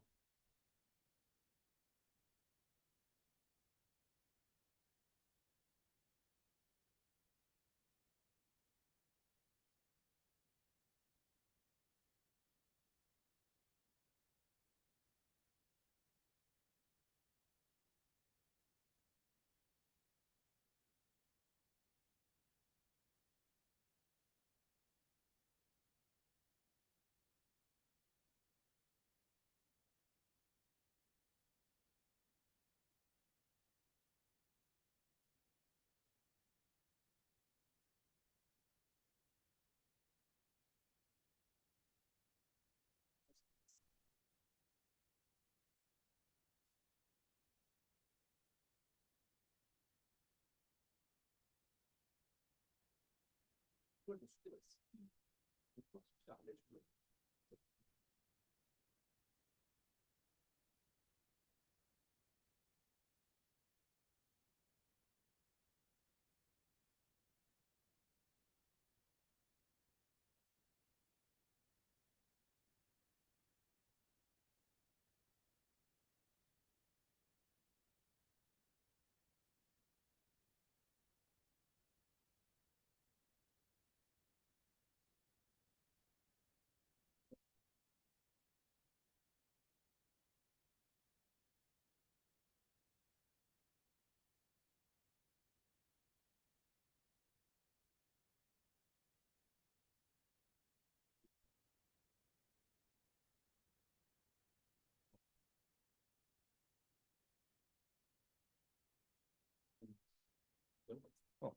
어,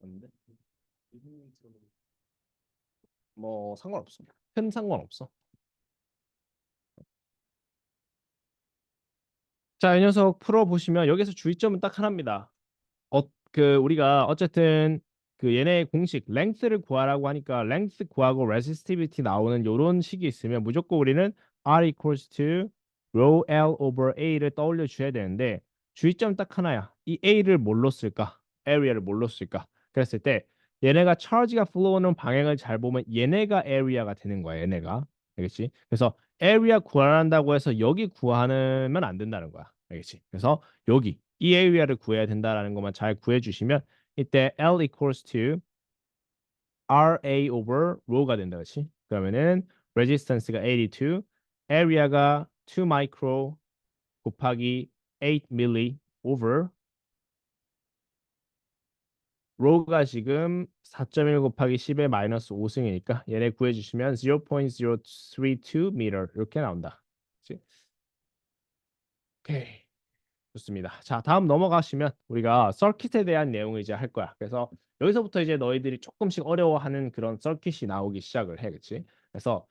맞는데? 뭐 상관없어. 큰 상관없어. 자, 이 녀석 풀어보시면 여기서 주의점은 딱 하나입니다. 그 우리가 어쨌든 그 얘네의 공식 랭스를 구하라고 하니까 랭스 구하고 resistivity 나오는 요런 식이 있으면 무조건 우리는 R equals to rho L over A를 떠올려 줘야 되는데 주의점 딱 하나야. 이 A를 뭘로 쓸까? area를 뭘로 쓸까? 그랬을 때 얘네가 charge가 flow는 방향을 잘 보면 얘네가 area가 되는 거야. 얘네가. 알겠지? 그래서 area 구하란다고 해서 여기 구하면 안 된다는 거야. 알겠지? 그래서 여기 이 area를 구해야 된다라는 것만 잘 구해 주시면 이때 L equals to RA over rho가 된다. 그렇지? 그러면은 resistance가 82, area가 2 micro 곱하기 8 milli over rho가 지금 4.1 곱하기 10의 마이너스 5승이니까 얘네 구해 주시면 0.032 m 이렇게 나온다. 그렇지? 오케이. 좋습니다. 자, 다음 넘어가시면 우리가 서킷에 대한 내용을 이제 할 거야. 그래서 여기서부터 이제 너희들이 조금씩 어려워하는 그런 서킷이 나오기 시작을 해, 그렇지? 그래서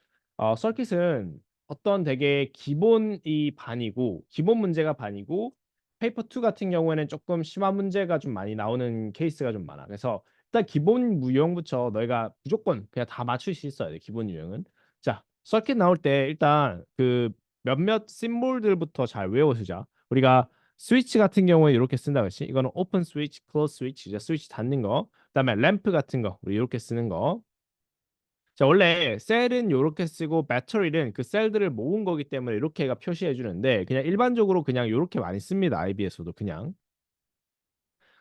서킷은 어떤 되게 기본이 반이고 기본 문제가 반이고 페이퍼 2 같은 경우에는 조금 심한 문제가 좀 많이 나오는 케이스가 좀 많아. 그래서 일단 기본 유형부터 너희가 무조건 그냥 다 맞출 수 있어야 돼. 기본 유형은. 자, 서킷 나올 때 일단 그 몇몇 심볼들부터 잘 외워주자. 우리가 스위치 같은 경우에 이렇게 쓴다 그렇지? 이거는 오픈 스위치, 클로즈 스위치, 이제 스위치 닫는 거. 그다음에 램프 같은 거 우리 이렇게 쓰는 거. 자, 원래 셀은 이렇게 쓰고 배터리는 그 셀들을 모은 거기 때문에 이렇게가 표시해 주는데 그냥 일반적으로 그냥 이렇게 많이 씁니다. IB에서도 그냥.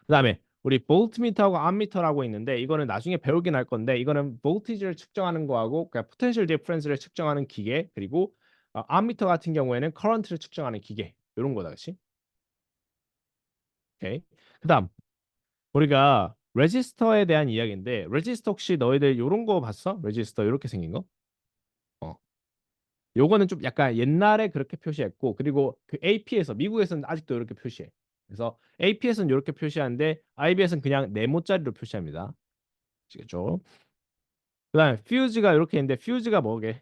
그다음에 우리 볼트미터하고 암미터라고 있는데 이거는 나중에 배우긴 할 건데 이거는 볼티지를 측정하는 거하고 그냥 포텐셜 디퍼런스를 측정하는 기계 그리고 암미터 같은 경우에는 커런트를 측정하는 기계 이런 거다, 그렇지? 오케이. 그다음 우리가 레지스터에 대한 이야기인데 레지스터 혹시 너희들 요런 거 봤어? 레지스터 이렇게 생긴 거? 어. 요거는 좀 약간 옛날에 그렇게 표시했고 그리고 그 AP에서 미국에서는 아직도 이렇게 표시해. 그래서 AP에서는 이렇게 표시하는데 IB에서는 그냥 네모짜리로 표시합니다. 아시겠죠? 그다음에 퓨즈가 이렇게 있는데 퓨즈가 뭐게?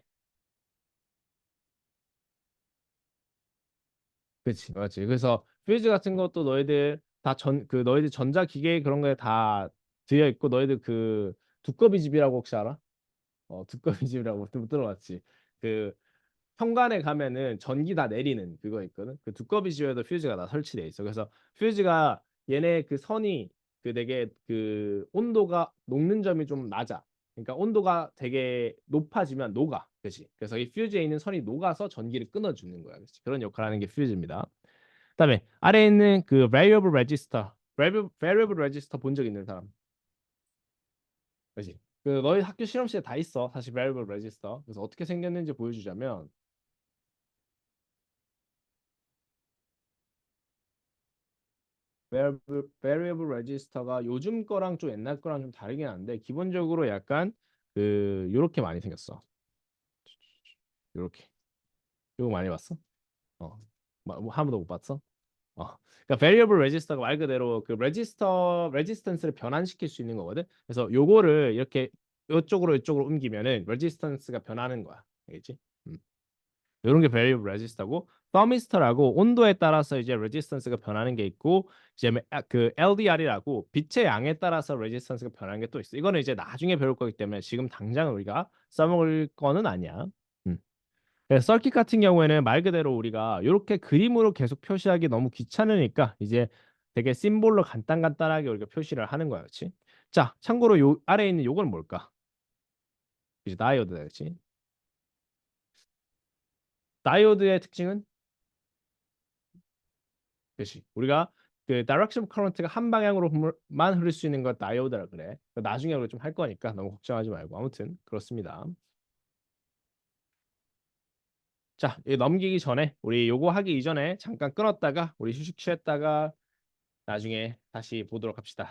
그렇지, 맞지. 그래서 퓨즈 같은 것도 너희들 다 그 너희들 전자기계 그런 거에 다 들어 있고 너희들 그 두꺼비 집이라고 혹시 알아? 두꺼비 집이라고 못 들어봤지. 그 현관에 가면은 전기 다 내리는 그거 있거든. 그 두꺼비 집에도 퓨즈가 다 설치돼 있어. 그래서 퓨즈가 얘네 그 선이 그 되게 그 온도가 녹는 점이 좀 낮아. 그러니까 온도가 되게 높아지면 녹아. 그렇지? 그래서 이 퓨즈에 있는 선이 녹아서 전기를 끊어주는 거야. 그렇지? 그런 역할을 하는 게 퓨즈입니다. 그다음에 아래에 있는 그 variable register, variable register 본 적 있는 사람? 그렇지? 그 너희 학교 실험실에 다 있어. 사실 variable register. 그래서 어떻게 생겼는지 보여주자면 variable register가 요즘 거랑 좀 옛날 거랑 좀 다르긴 한데 기본적으로 약간 그 요렇게 많이 생겼어. 요렇게. 요거 많이 봤어? 어. 뭐 한 번도 못 봤어? 그러니까 variable register가 말 그대로 그 register resistance를 변환시킬 수 있는 거거든. 그래서 요거를 이렇게 이쪽으로 옮기면은 resistance가 변하는 거야. 알겠지? 음. 이런 게 variable resista고 thermistor라고 온도에 따라서 이제 resistance가 변하는 게 있고 이제 그 LDR이라고 빛의 양에 따라서 resistance가 변하는 게 또 있어. 이거는 이제 나중에 배울 거기 때문에 지금 당장 우리가 써먹을 거는 아니야. 썰킷 같은 경우에는 말 그대로 우리가 이렇게 그림으로 계속 표시하기 너무 귀찮으니까 이제 되게 심볼로 간단간단하게 우리가 표시를 하는 거야, 그렇지? 자, 참고로 요 아래에 있는 요건 뭘까? 이제 다이오드다, 그렇지? 다이오드의 특징은 그렇지. 우리가 그 다이렉션 커런트가 한 방향으로만 흐를 수 있는 거 다이오드라 그래. 나중에 우리 좀 할 거니까 너무 걱정하지 말고 아무튼 그렇습니다. 자, 이 넘기기 전에 우리 요거 하기 이전에 잠깐 끊었다가 우리 휴식 취했다가 나중에 다시 보도록 합시다.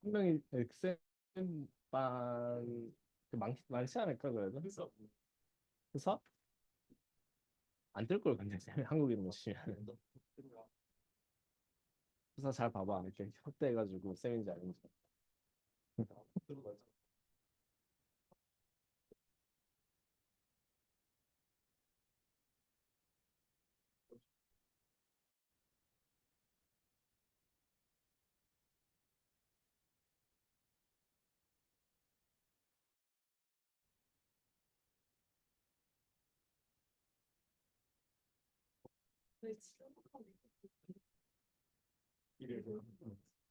분명히 엑센 반그 많지 않을까 그래도 그래서 안 뜰 걸 근데 한국 이름 치면 그래서 잘 봐봐 이렇게 확대해가지고 쌤인지 아닌지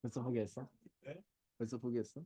벌써 포기했어? 벌써 포기했어?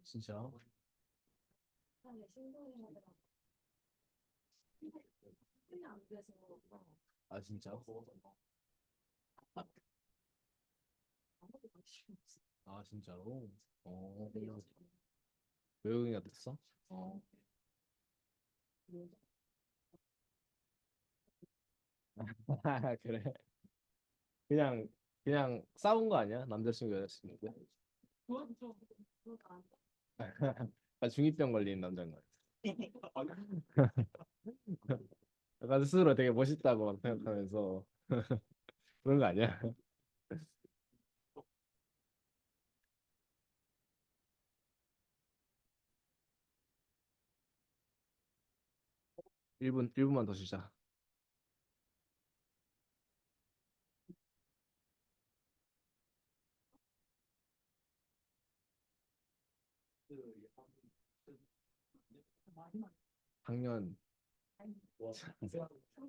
진짜? 아 진짜? 아 진짜로? 어 외국인이 됐어? 어 그래 그냥 그냥 싸운 거 아니야 남자친구 여자친구 아 중이병 걸린 남자인 거 약간 스스로 되게 멋있다고 막 생각하면서 그런 거 아니야? 1분만 더 쉬자. 작년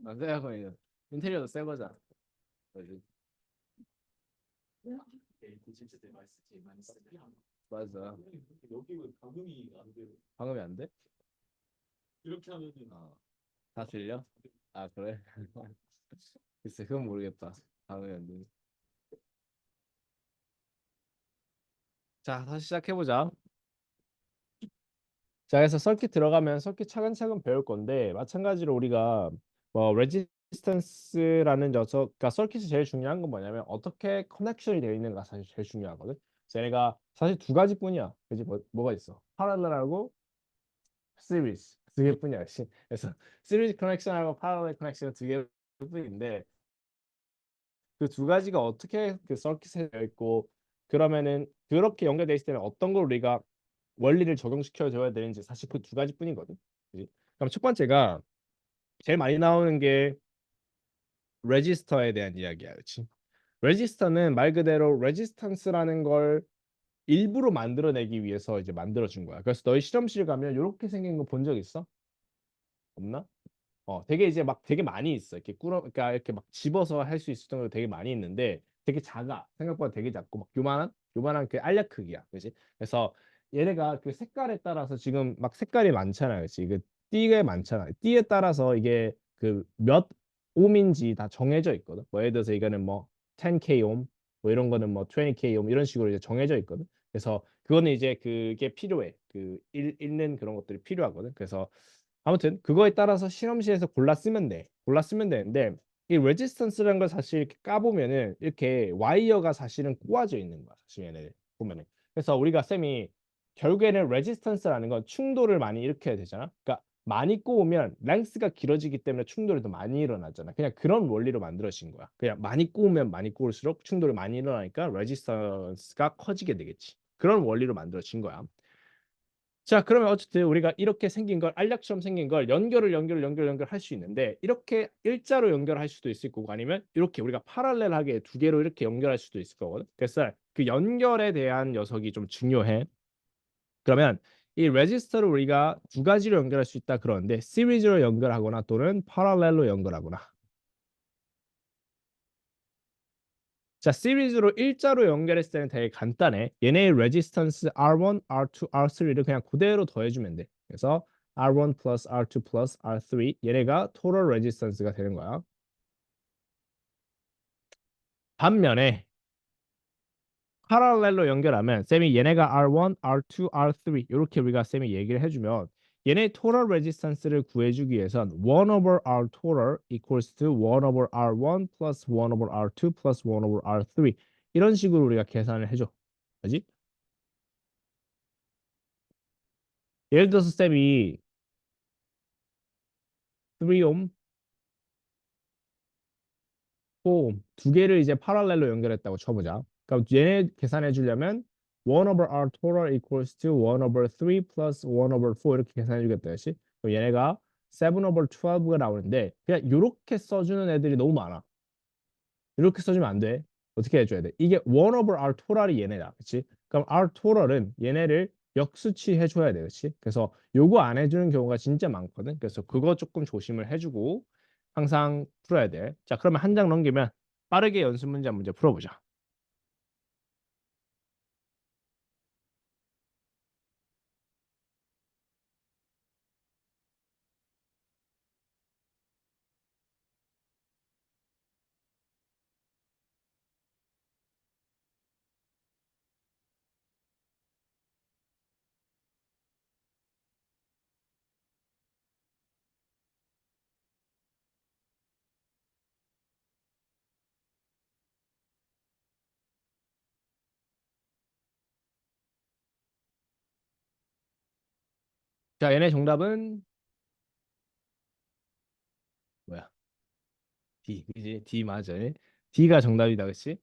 아 생각해보면 인테리어도 새 거잖아. 그지? 맞아. 방음이 안 돼? 어. 다 들려? 아 그래? 글쎄 그건 모르겠다. 방음이 안 돼. 자 다시 시작해보자. 자, 그래서 서킷 들어가면 서킷 차근차근 배울 건데 마찬가지로 우리가 뭐 레지스턴스라는 녀석, 그러니까 서킷이 제일 중요한 건 뭐냐면 어떻게 커넥션이 되어 있는가 사실 제일 중요하거든. 그래서 얘가 사실 두 가지뿐이야. 그지? 뭐가 있어? 파랄렐하고 시리즈 두 개뿐이야. 그래서 시리즈 커넥션하고 파랄렐 커넥션 두 개뿐인데 그 두 가지가 어떻게 그 서킷에 되어 있고 그러면은 그렇게 연결돼 있을 때는 어떤 걸 우리가 원리를 적용시켜 줘야 되는지 사실 그 두 가지뿐이거든. 그지? 그럼 첫 번째가 제일 많이 나오는 게 레지스터에 대한 이야기야. 그렇지? 레지스터는 말 그대로 레지스턴스라는 걸 일부러 만들어내기 위해서 이제 만들어 준 거야. 그래서 너희 실험실 가면 이렇게 생긴 거 본 적 있어? 없나? 되게 이제 막 되게 많이 있어. 이렇게 그러니까 이렇게 막 집어서 할 수 있을 정도로 되게 많이 있는데 되게 작아. 생각보다 되게 작고 막 요만한 그 알약 크기야. 그지? 그래서 얘네가 그 색깔에 따라서 지금 막 색깔이 많잖아. 그지? 그 띠가 많잖아. 띠에 따라서 이게 그 몇 옴인지 다 정해져 있거든. 뭐 예를 들어서 이거는 뭐 10K 옴, 뭐 이런 거는 뭐 20K 옴 이런 식으로 이제 정해져 있거든. 그래서 그거는 이제 그게 필요해. 그 읽는 그런 것들이 필요하거든. 그래서 아무튼 그거에 따라서 실험실에서 골라 쓰면 돼. 골라 쓰면 되는데 이 레지스턴스라는 걸 사실 이렇게 까보면은 이렇게 와이어가 사실은 꼬아져 있는 거야. 사실 얘네들 보면은. 그래서 우리가 쌤이 결국에는 레지스턴스라는 건 충돌을 많이 일으켜야 되잖아. 그러니까 많이 꼬우면 랭스가 길어지기 때문에 충돌이 더 많이 일어나잖아. 그냥 그런 원리로 만들어진 거야. 그냥 많이 꼬우면 많이 꼬울수록 충돌이 많이 일어나니까 레지스턴스가 커지게 되겠지. 그런 원리로 만들어진 거야. 자, 그러면 어쨌든 우리가 이렇게 생긴 걸 알약처럼 생긴 걸 연결할 수 있는데 이렇게 일자로 연결할 수도 있을 거고 아니면 이렇게 우리가 파랄렐하게 두 개로 이렇게 연결할 수도 있을 거거든. 그래서 그 연결에 대한 녀석이 좀 중요해. 그러면 이 레지스터를 우리가 두 가지로 연결할 수 있다 그러는데 시리즈로 연결하거나 또는 파랄렐로 연결하거나. 자, 시리즈로 일자로 연결했을 때는 되게 간단해. 얘네의 레지스턴스 R1, R2, R3를 그냥 그대로 더해주면 돼. 그래서 R1 플러스 R2 플러스 R3 얘네가 토럴 레지스턴스가 되는 거야. 반면에 파랄렐로 연결하면 쌤이 얘네가 R1, R2, R3 이렇게 우리가 쌤이 얘기를 해주면 얘네 토럴 레지스턴스를 구해주기 위해선 1 over R total equals to 1 over R1 plus 1 over R2 plus 1 over R3 이런 식으로 우리가 계산을 해줘. 그지? 예를 들어서 쌤이 3옴, 4옴 두 개를 이제 파랄렐로 연결했다고 쳐보자. 그럼 얘네 계산해 주려면 1 over R total equals to 1 over 3 plus 1 over 4 이렇게 계산해 주겠다. 그렇지? 그럼 얘네가 7 over 12가 나오는데 그냥 이렇게 써주는 애들이 너무 많아. 이렇게 써주면 안 돼. 어떻게 해줘야 돼? 이게 1 over R total이 얘네다. 그렇지? 그럼 R total은 얘네를 역수치 해줘야 돼. 그렇지? 그래서 요거 안 해주는 경우가 진짜 많거든. 그래서 그거 조금 조심을 해주고 항상 풀어야 돼. 자, 그러면 한 장 넘기면 빠르게 연습 문제 한 문제 풀어보자. 자, 얘네 정답은 뭐야? D. 그지? D 맞아. D가 정답이다. 그렇지?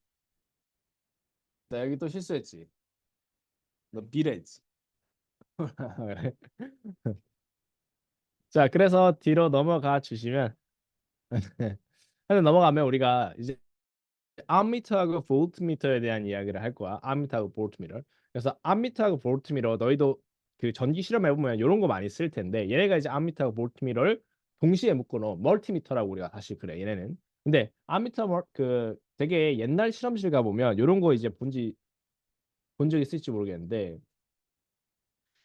나 여기 또 실수했지. 너 B랬지. 자, 그래서 뒤로 넘어가 주시면 하나 넘어가면 우리가 이제 암미터하고 볼트미터에 대한 이야기를 할 거야. 암미터하고 볼트미터. 그래서 암미터하고 볼트미터 너희도 그 전기 실험해 보면 이런 거 많이 쓸 텐데 얘네가 이제 암미터하고 볼트미터를 동시에 묶어놓은 멀티미터라고 우리가 사실 그래 얘네는. 근데 암미터 그 되게 옛날 실험실 가 보면 이런 거 이제 본 적 있을지 모르겠는데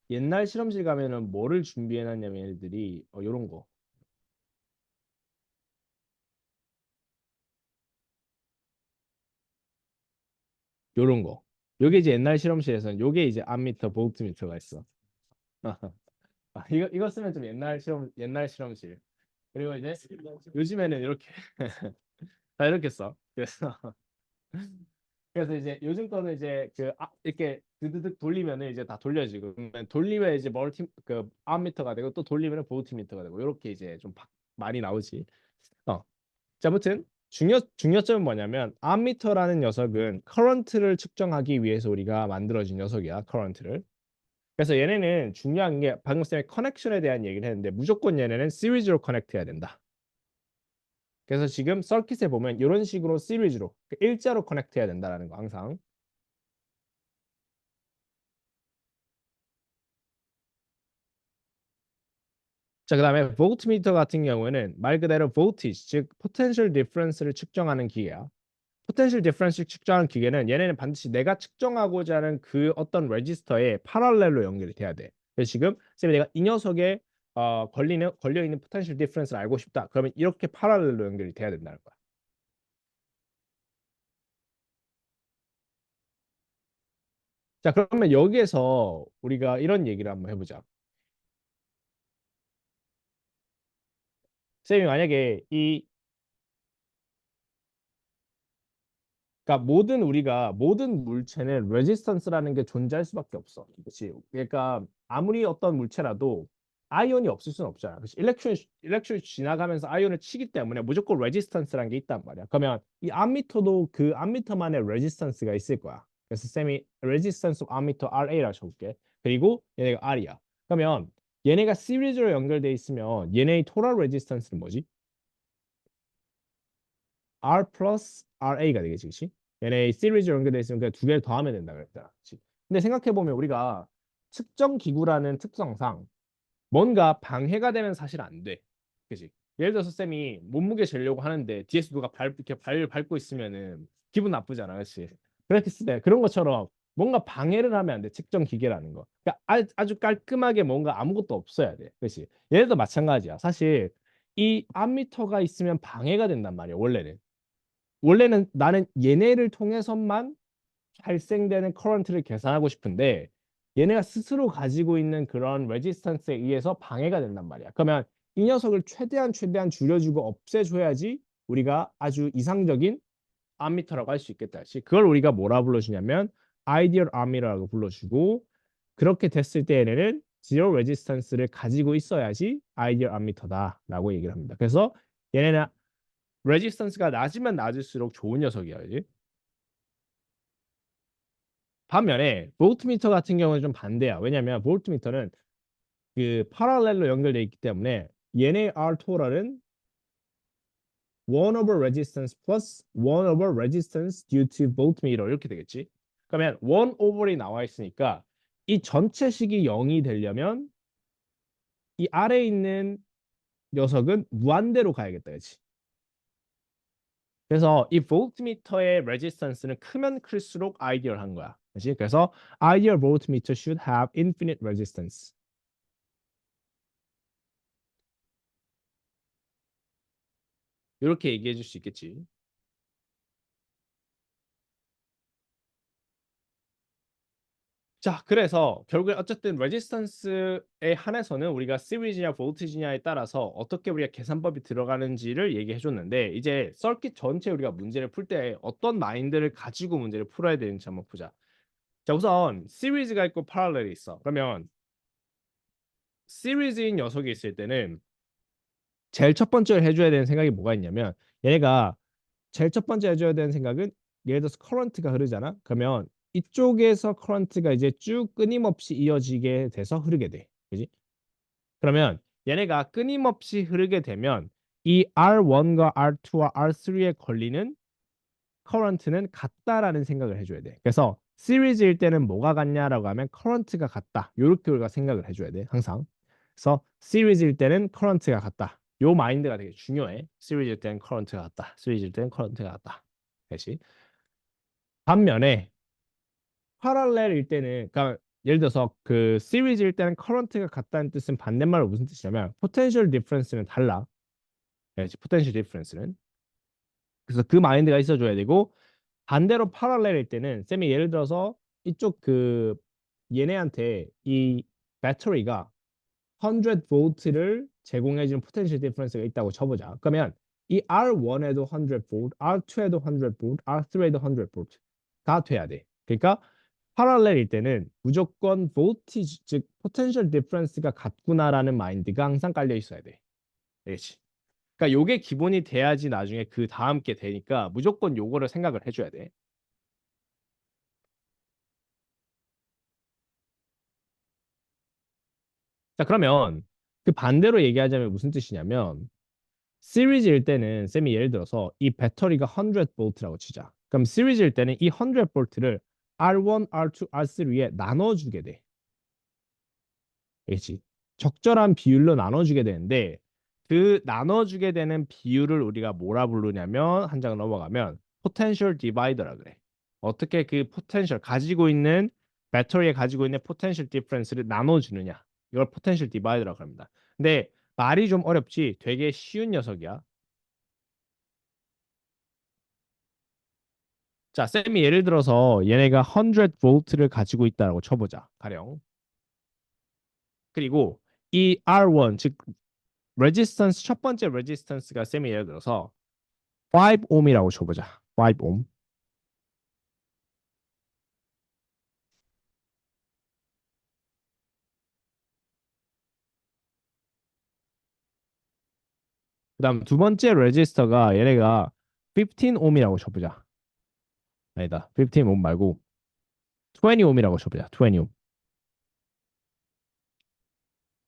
옛날 실험실 가면은 뭐를 준비해 놨냐면 얘네들이 이런 거 요런 거. 요게 이제 옛날 실험실에서는 요게 이제 암미터 볼트미터가 있어. 이거 쓰면 좀 옛날 실험실. 그리고 이제 요즘에는 이렇게 다 이렇게 써. 그래서 이제 요즘 거는 이제 이렇게 드드득 돌리면은 이제 다 돌려지고 그러면 돌리면 이제 멀티 그 암미터가 되고 또 돌리면은 볼트미터가 되고 이렇게 이제 좀 많이 나오지. 어. 자, 아무튼 중요점은 뭐냐면 암미터라는 녀석은 커런트를 측정하기 위해서 우리가 만들어진 녀석이야. 커런트를. 그래서 얘네는 중요한 게 방금 쌤이 커넥션에 대한 얘기를 했는데 무조건 얘네는 시리즈로 커넥트 해야 된다. 그래서 지금 서킷에 보면 이런 식으로 시리즈로 일자로 커넥트 해야 된다라는 거 항상. 자, 그다음에 볼트미터 같은 경우에는 말 그대로 voltage, 즉 potential difference를 측정하는 기계야. potential difference 측정하는 기계는 얘네는 반드시 내가 측정하고자 하는 그 어떤 레지스터에 파랄렐로 연결이 돼야 돼. 그래서 지금 쌤이 내가 이 녀석에 걸려 있는 potential difference를 알고 싶다. 그러면 이렇게 파랄렐로 연결이 돼야 된다는 거야. 자, 그러면 여기에서 우리가 이런 얘기를 한번 해보자. 쌤이 만약에 이 그러니까 모든 물체는 레지스턴스라는 게 존재할 수밖에 없어. 그렇지? 그러니까 아무리 어떤 물체라도 아이온이 없을 수는 없잖아. 그렇지? 일렉트론이 지나가면서 아이온을 치기 때문에 무조건 레지스턴스라는 게 있단 말이야. 그러면 이 암미터도 그 암미터만의 레지스턴스가 있을 거야. 그래서 쌤이 레지스턴스 암미터 RA라 적을게. 그리고 얘네가 R이야. 그러면 얘네가 시리즈로 연결돼 있으면 얘네의 토탈 레지스턴스는 뭐지? R 플러스 RA가 되겠지, 그치? 얘네 시리즈 연결돼 있으면 그냥 두 개를 더하면 된다 그랬잖아, 그치? 근데 생각해 보면 우리가 측정 기구라는 특성상 뭔가 방해가 되면 사실 안 돼, 그치? 예를 들어서 쌤이 몸무게 재려고 하는데 뒤에서 누가 이렇게 밟고 있으면은 기분 나쁘잖아, 그치? 그렇게 쓰대 그런 것처럼 뭔가 방해를 하면 안 돼, 측정 기계라는 거. 그러니까 아주 깔끔하게 뭔가 아무것도 없어야 돼, 그치? 얘도 마찬가지야. 사실 이 암미터가 있으면 방해가 된단 말이야, 원래는 나는 얘네를 통해서만 발생되는 커런트를 계산하고 싶은데 얘네가 스스로 가지고 있는 그런 레지스턴스에 의해서 방해가 된단 말이야. 그러면 이 녀석을 최대한 줄여주고 없애줘야지 우리가 아주 이상적인 암미터라고 할 수 있겠다. 그걸 우리가 뭐라 불러주냐면 아이디얼 암미터라고 불러주고 그렇게 됐을 때 얘네는 지로 레지스턴스를 가지고 있어야지 아이디얼 암미터다라고 얘기를 합니다. 그래서 얘네는 레지스턴스가 낮으면 낮을수록 좋은 녀석이야, 그지? 반면에 볼트미터 같은 경우는 좀 반대야. 왜냐면 볼트미터는 그 파랄렐로 연결돼 있기 때문에 얘네 R 토탈은 1 over resistance plus 1 over resistance due to voltmeter 이렇게 되겠지. 그러면 1 over이 나와 있으니까 이 전체식이 0이 되려면 이 아래에 있는 녀석은 무한대로 가야겠다, 그렇지? 그래서 이 볼트미터의 레지스턴스는 크면 클수록 아이디얼한 거야. 그렇지? 그래서 ideal voltmeter should have infinite resistance. 이렇게 얘기해 줄 수 있겠지. 자, 그래서 결국에 어쨌든 레지스턴스에 한해서는 우리가 시리즈냐 볼티지냐에 따라서 어떻게 우리가 계산법이 들어가는지를 얘기해 줬는데 이제 서킷 전체 우리가 문제를 풀 때 어떤 마인드를 가지고 문제를 풀어야 되는지 한번 보자. 자, 우선 시리즈가 있고 파랄렐이 있어. 그러면 시리즈인 녀석이 있을 때는 제일 첫 번째로 해줘야 되는 생각이 뭐가 있냐면 얘네가 제일 첫 번째 해줘야 되는 생각은 예를 들어서 커런트가 흐르잖아. 그러면 이쪽에서 커런트가 이제 쭉 끊임없이 이어지게 돼서 흐르게 돼. 그지? 그러면 얘네가 끊임없이 흐르게 되면 이 R1과 R2와 R3에 걸리는 커런트는 같다라는 생각을 해줘야 돼. 그래서 시리즈일 때는 뭐가 같냐라고 하면 커런트가 같다. 이렇게 우리가 생각을 해줘야 돼. 항상. 그래서 시리즈일 때는 커런트가 같다. 요 마인드가 되게 중요해. 시리즈일 때는 커런트가 같다. 시리즈일 때는 커런트가 같다. 대신 반면에 파랄렐일 때는 그러니까 예를 들어서 그 시리즈일 때는 커런트가 같다는 뜻은 반대말로 무슨 뜻이냐면 포텐셜 디퍼런스는 달라. 포텐셜 디퍼런스는 그래서 그 마인드가 있어줘야 되고 반대로 파랄렐일 때는 쌤이 예를 들어서 이쪽 그 얘네한테 이 배터리가 100 볼트를 제공해주는 포텐셜 디퍼런스가 있다고 쳐보자. 그러면 이 R1에도 100 볼트, R2에도 100 볼트, R3에도 100 볼트가 돼야 돼. 그러니까 파랄렐일 때는 무조건 볼티지 즉 포텐셜 디퍼런스가 같구나라는 마인드가 항상 깔려 있어야 돼. 알겠지? 그러니까 요게 기본이 돼야지 나중에 그 다음 게 되니까 무조건 요거를 생각을 해줘야 돼. 자, 그러면 그 반대로 얘기하자면 무슨 뜻이냐면 시리즈일 때는 쌤이 예를 들어서 이 배터리가 100 볼트라고 치자. 그럼 시리즈일 때는 이 100 볼트를 R1, R2, R3에 나눠주게 돼. 알겠지? 적절한 비율로 나눠주게 되는데 그 나눠주게 되는 비율을 우리가 뭐라 부르냐면 한 장 넘어가면 potential divider라 그래. 어떻게 그 potential 가지고 있는 배터리에 가지고 있는 potential difference를 나눠주느냐. 이걸 potential divider라고 합니다. 근데 말이 좀 어렵지 되게 쉬운 녀석이야. 자, 쌤이 예를 들어서 얘네가 100V를 가지고 있다라고 쳐보자. 가령. 그리고 이 R1 즉 레지스턴스 첫 번째 레지스턴스가 쌤이 예를 들어서 5ohm이라고 쳐보자. 5ohm. 그다음 두 번째 레지스터가 얘네가 15ohm이라고 쳐보자. 아니다. 15ohm 말고 20ohm이라고 쳐보자. 20ohm.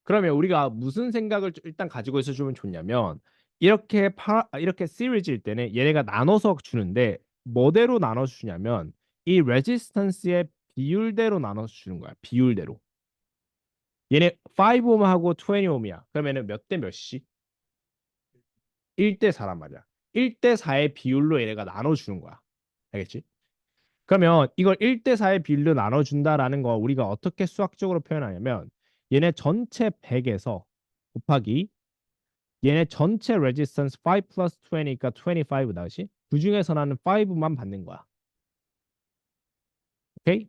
그러면 우리가 무슨 생각을 일단 가지고 있어 주면 좋냐면 이렇게 시리즈일 때는 얘네가 나눠서 주는데 뭐대로 나눠 주냐면 이 레지스턴스의 비율대로 나눠서 주는 거야. 비율대로. 얘네 5ohm하고 20ohm이야. 그러면은 몇 대 몇씩? 1대 4란 말이야. 1대 4의 비율로 얘네가 나눠주는 거야. 알겠지? 그러면 이걸 1대 4의 비율로 나눠준다라는 거 우리가 어떻게 수학적으로 표현하냐면 얘네 전체 100에서 곱하기 얘네 전체 레지스턴스 5 플러스 20니까 25 나지? 그 중에서 나는 5만 받는 거야. 오케이?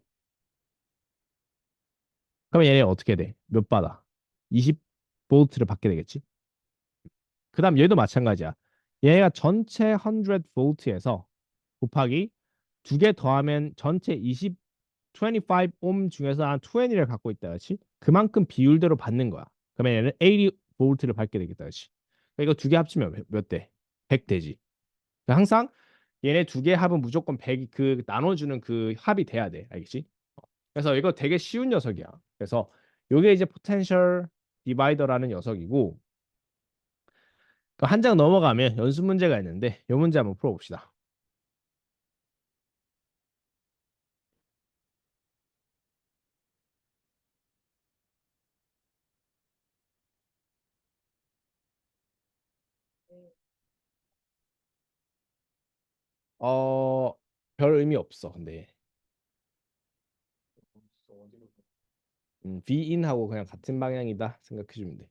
그러면 얘네 어떻게 돼? 몇 받아? 20볼트를 받게 되겠지? 그 다음 얘도 마찬가지야. 얘가 전체 100볼트에서 곱하기 두 개 더하면 전체 25옴 중에서 한 20를 갖고 있다, 그렇지? 그만큼 비율대로 받는 거야. 그러면 얘는 80볼트를 받게 되겠다, 그렇지? 그러니까 이거 두 개 합치면 몇 대? 100 되지. 그러니까 항상 얘네 두 개 합은 무조건 100, 그 나눠주는 그 합이 돼야 돼, 알겠지? 그래서 이거 되게 쉬운 녀석이야. 그래서 요게 이제 포텐셜 디바이더라는 녀석이고 한 장 넘어가면 연습 문제가 있는데 이 문제 한번 풀어봅시다. 어, 별 의미 없어. 근데 V인하고 그냥 같은 방향이다 생각해주면 돼.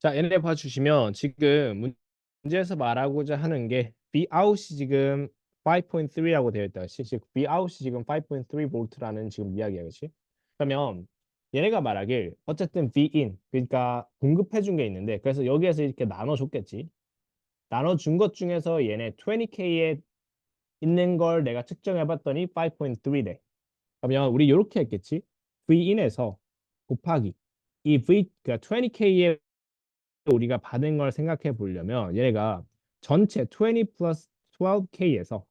자, 얘네 봐주시면 지금 문제에서 말하고자 하는 게 Vout이 지금 5.3라고 되어 있다. 즉 Vout이 지금 5.3V라는 지금 이야기야, 그렇지? 그러면 얘네가 말하길 어쨌든 Vin 그러니까 공급해 준 게 있는데 그래서 여기에서 이렇게 나눠줬겠지. 나눠준 것 중에서 얘네 20K에 있는 걸 내가 측정해 봤더니 5.3래. 그러면 우리 이렇게 했겠지. Vin에서 곱하기 이 V 그러니까 20K에 우리가 받은 걸 생각해 보려면 얘가 전체 20 플러스 12K에서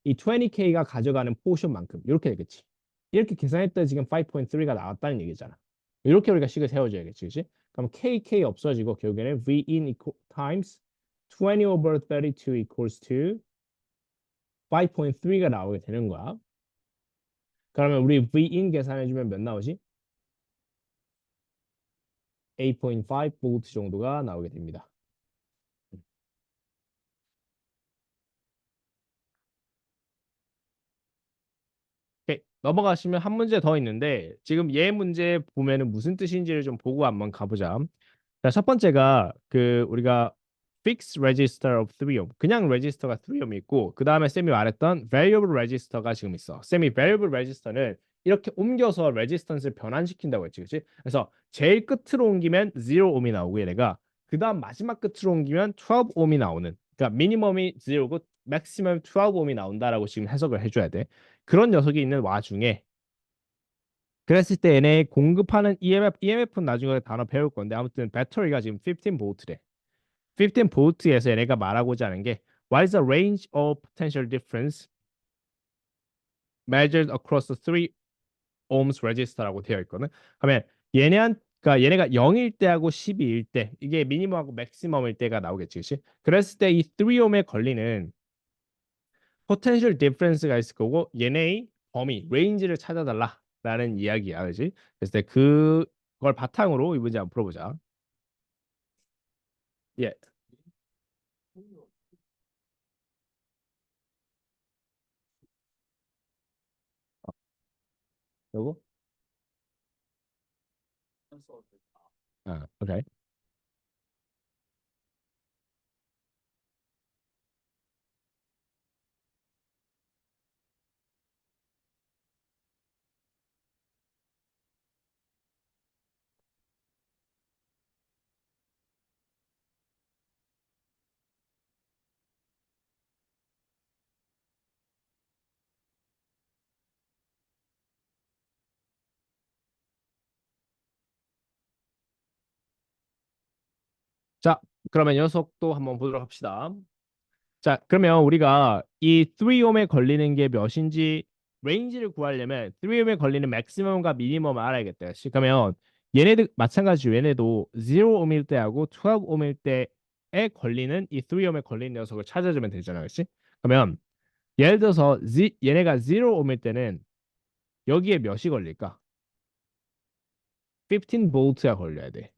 이 20K가 가져가는 포션만큼 이렇게 되겠지. 이렇게 계산했더니 지금 5.3가 나왔다는 얘기잖아. 이렇게 우리가 식을 세워줘야겠지, 그렇지? 그럼 KK 없어지고 결국에는 V in times 20 over 32 equals to 5.3가 나오게 되는 거야. 그러면 우리 Vin 계산해주면 몇 나오지? 8.5 볼트 정도가 나오게 됩니다. 오케이. 넘어가시면 한 문제 더 있는데 지금 얘 문제 보면은 무슨 뜻인지를 좀 보고 한번 가보자. 자, 첫 번째가 그 우리가 fixed register of 3ohm 그냥 register가 3ohm이 있고 그 다음에 쌤이 말했던 variable register가 지금 있어. 쌤이 variable register는 이렇게 옮겨서 resistance를 변환시킨다고 했지, 그렇지? 그래서 제일 끝으로 옮기면 0ohm이 나오고 얘네가 그 다음 마지막 끝으로 옮기면 12ohm이 나오는. 그러니까 미니멈이 0고 maximum 12ohm이 나온다라고 지금 해석을 해줘야 돼. 그런 녀석이 있는 와중에 그랬을 때 얘네 공급하는 EMF는 나중에 단어 배울 건데 아무튼 배터리가 지금 15V래. 15V에서 얘네가 말하고자 하는 게 What is the range of potential difference measured across the three ohms register라고 되어 있거든. 그러면 그러니까 얘네가 0일 때하고 12일 때 이게 미니멈하고 맥시멈일 때가 나오겠지, 그렇지? 그랬을 때 이 3ohm에 걸리는 potential difference가 있을 거고 얘네의 범위, 레인지를 찾아달라라는 이야기야, 그렇지? 그래서 때 그걸 바탕으로 이 문제 한번 풀어보자. 예, 요거? 오케이. 자, 그러면 녀석도 한번 보도록 합시다. 자, 그러면 우리가 이 3옴에 걸리는 게 몇인지 레인지를 구하려면 3옴에 걸리는 맥시멈과 미니멈을 알아야겠다. 그렇지? 그러면 얘네들 마찬가지로 얘네도 0옴일 때하고 12옴일 때에 걸리는 이 3옴에 걸리는 녀석을 찾아주면 되잖아. 그렇지? 그러면 예를 들어서 얘네가 0옴일 때는 여기에 몇이 걸릴까? 15V가 걸려야 돼.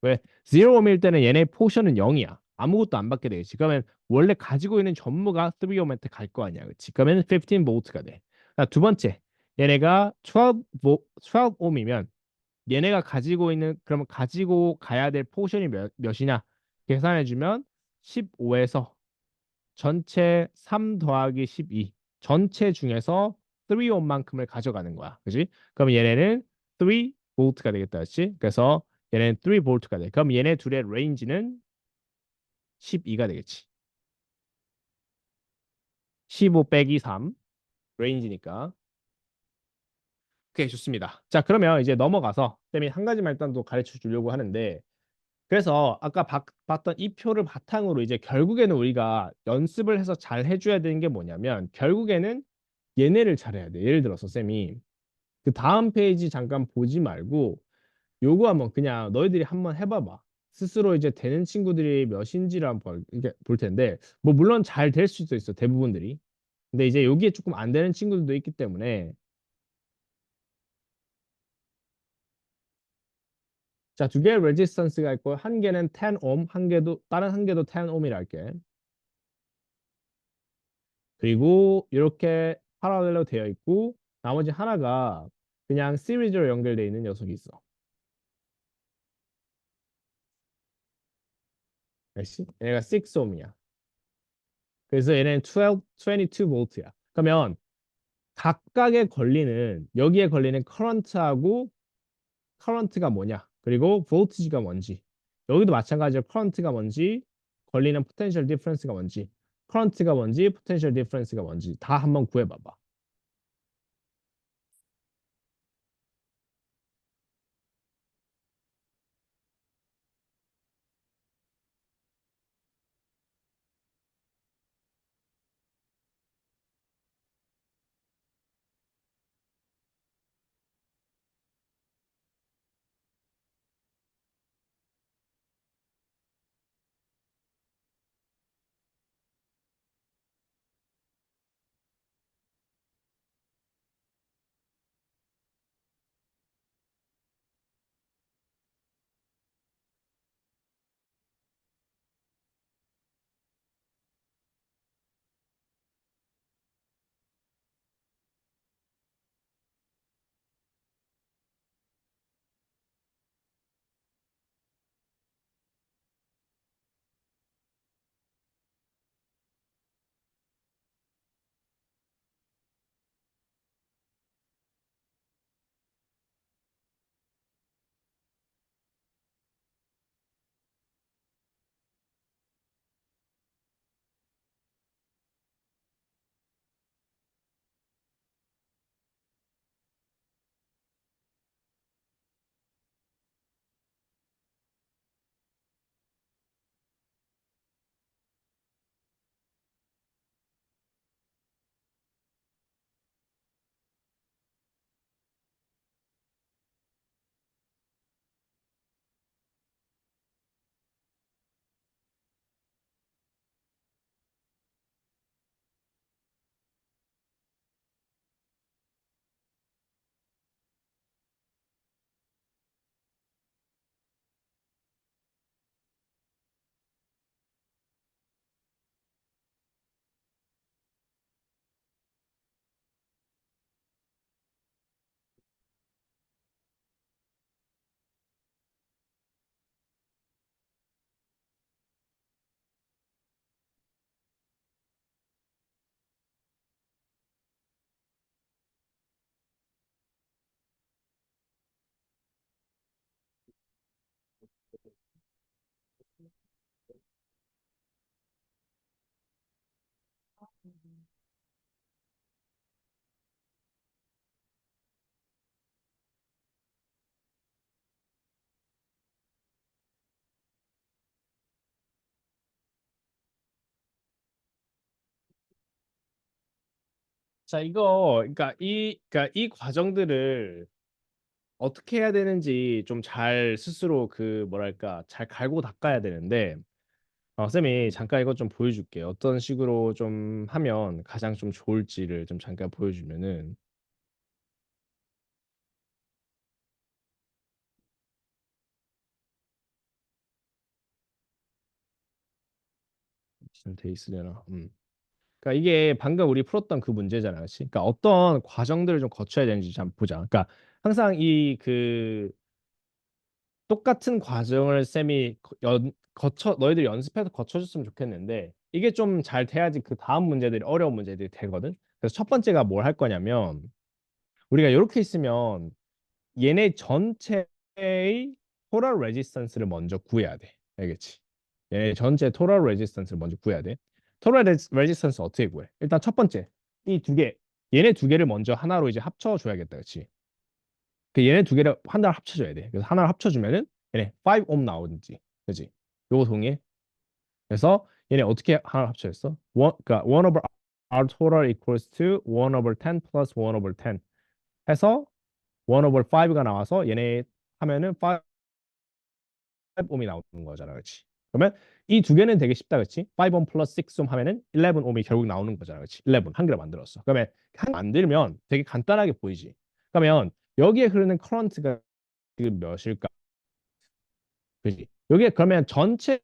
왜? 0옴일 때는 얘네 포션은 0이야. 아무것도 안 받게 되겠지. 그러면 원래 가지고 있는 전부가 3옴한테 갈 거 아니야. 그렇지? 그러면 15V가 돼. 자, 두 번째. 얘네가 12옴이면 얘네가 가지고 있는 그러면 가지고 가야 될 포션이 몇이냐? 계산해 주면 15에서 전체 3 더하기 12 전체 중에서 3옴만큼을 가져가는 거야. 그지? 그럼 얘네는 3볼트가 되겠다. 그렇지? 그래서 얘네는 3볼트가 돼. 그럼 얘네 둘의 레인지는 12가 되겠지. 15 빼기 3 레인지니까. 오케이, 좋습니다. 자, 그러면 이제 넘어가서 쌤이 한 가지만 일단 또 가르쳐 주려고 하는데 그래서 아까 봤던 이 표를 바탕으로 이제 결국에는 우리가 연습을 해서 잘 해줘야 되는 게 뭐냐면 결국에는 얘네를 잘해야 돼. 예를 들어서 쌤이 그 다음 페이지 잠깐 보지 말고 요거 한번 그냥 너희들이 한번 해봐봐. 스스로 이제 되는 친구들이 몇인지를 한번 이렇게 볼 텐데 뭐 물론 잘 될 수도 있어 대부분들이. 근데 이제 여기에 조금 안 되는 친구들도 있기 때문에 자, 두 개의 레지스턴스가 있고 한 개는 10옴, 한 개도 다른 한 개도 10옴이라 할게. 그리고 이렇게 파라렐로 되어 있고 나머지 하나가 그냥 시리즈로 연결되어 있는 녀석이 있어. 알지? 얘가 6옴이야. 그래서 얘는 12, 22볼트야. 그러면 각각에 걸리는 여기에 걸리는 커런트하고 커런트가 뭐냐? 그리고 볼티지가 뭔지. 여기도 마찬가지로 커런트가 뭔지, 걸리는 포텐셜 디퍼런스가 뭔지, 커런트가 뭔지, 포텐셜 디퍼런스가 뭔지 다 한번 구해 봐봐. 자, 그러니까 이 과정들을 어떻게 해야 되는지 좀 잘 스스로 그 뭐랄까 잘 갈고 닦아야 되는데, 쌤이 잠깐 이것 좀 보여줄게. 어떤 식으로 좀 하면 가장 좀 좋을지를 좀 잠깐 보여주면은 잘 돼 있으려나. 그러니까 이게 방금 우리 풀었던 그 문제잖아, 그렇지? 그러니까 어떤 과정들을 좀 거쳐야 되는지 좀 보자. 그러니까 항상 이 그 똑같은 과정을 쌤이 거쳐 너희들이 연습해서 거쳐줬으면 좋겠는데 이게 좀 잘 돼야지 그 다음 문제들이 어려운 문제들이 되거든. 그래서 첫 번째가 뭘 할 거냐면 우리가 이렇게 있으면 얘네 전체의 토럴 레지스턴스를 먼저 구해야 돼. 알겠지? 얘네 전체 토럴 레지스턴스를 먼저 구해야 돼. 토럴 레지스턴스 어떻게 구해? 일단 첫 번째 이 두 개, 얘네 두 개를 먼저 하나로 이제 합쳐줘야겠다, 그렇지? 그 얘네 두 개를 하나를 합쳐줘야 돼. 그래서 하나를 합쳐주면은 얘네 5옴 나오든지, 그렇지? 요거 동의해? 그래서 얘네 어떻게 하나 합쳐졌어? 그러니까 1 over r total equals to 1 over 10 plus 1 over 10 해서 1 over 5가 나와서 얘네 하면은 5옴이 나오는 거잖아, 그렇지? 그러면 이 두 개는 되게 쉽다, 그렇지? 5옴 플러스 6옴 하면은 11옴이 결국 나오는 거잖아, 그렇지? 11 한 개를 만들었어. 그러면 한 개 만들면 되게 간단하게 보이지. 그러면 여기에 흐르는 커런트가 지금 몇일까? 그지? 여기에 그러면 전체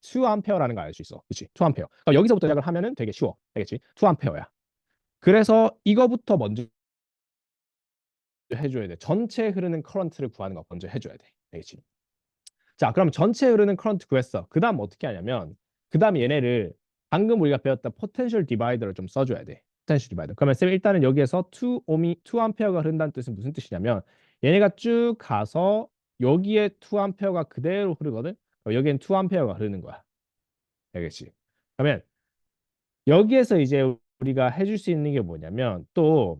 2암페어라는 걸 알 수 있어. 그렇지? 2암페어. 그럼 여기서부터 시작을 하면은 되게 쉬워. 알겠지? 2암페어야. 그래서 이거부터 먼저 해줘야 돼. 전체 흐르는 커런트를 구하는 거 먼저 해줘야 돼. 알겠지? 자, 그럼 전체 흐르는 커런트 구했어. 그 다음 어떻게 하냐면, 그 다음 얘네를 방금 우리가 배웠던 포텐셜 디바이더를 좀 써줘야 돼. 포텐셜 디바이더. 그러면 쌤 일단은 여기에서 2암페어가 흐른다는 뜻은 무슨 뜻이냐면, 얘네가 쭉 가서 여기에 2암페어가 그대로 흐르거든. 여기엔 2암페어가 흐르는 거야. 알겠지? 그러면 여기에서 이제 우리가 해줄 수 있는 게 뭐냐면 또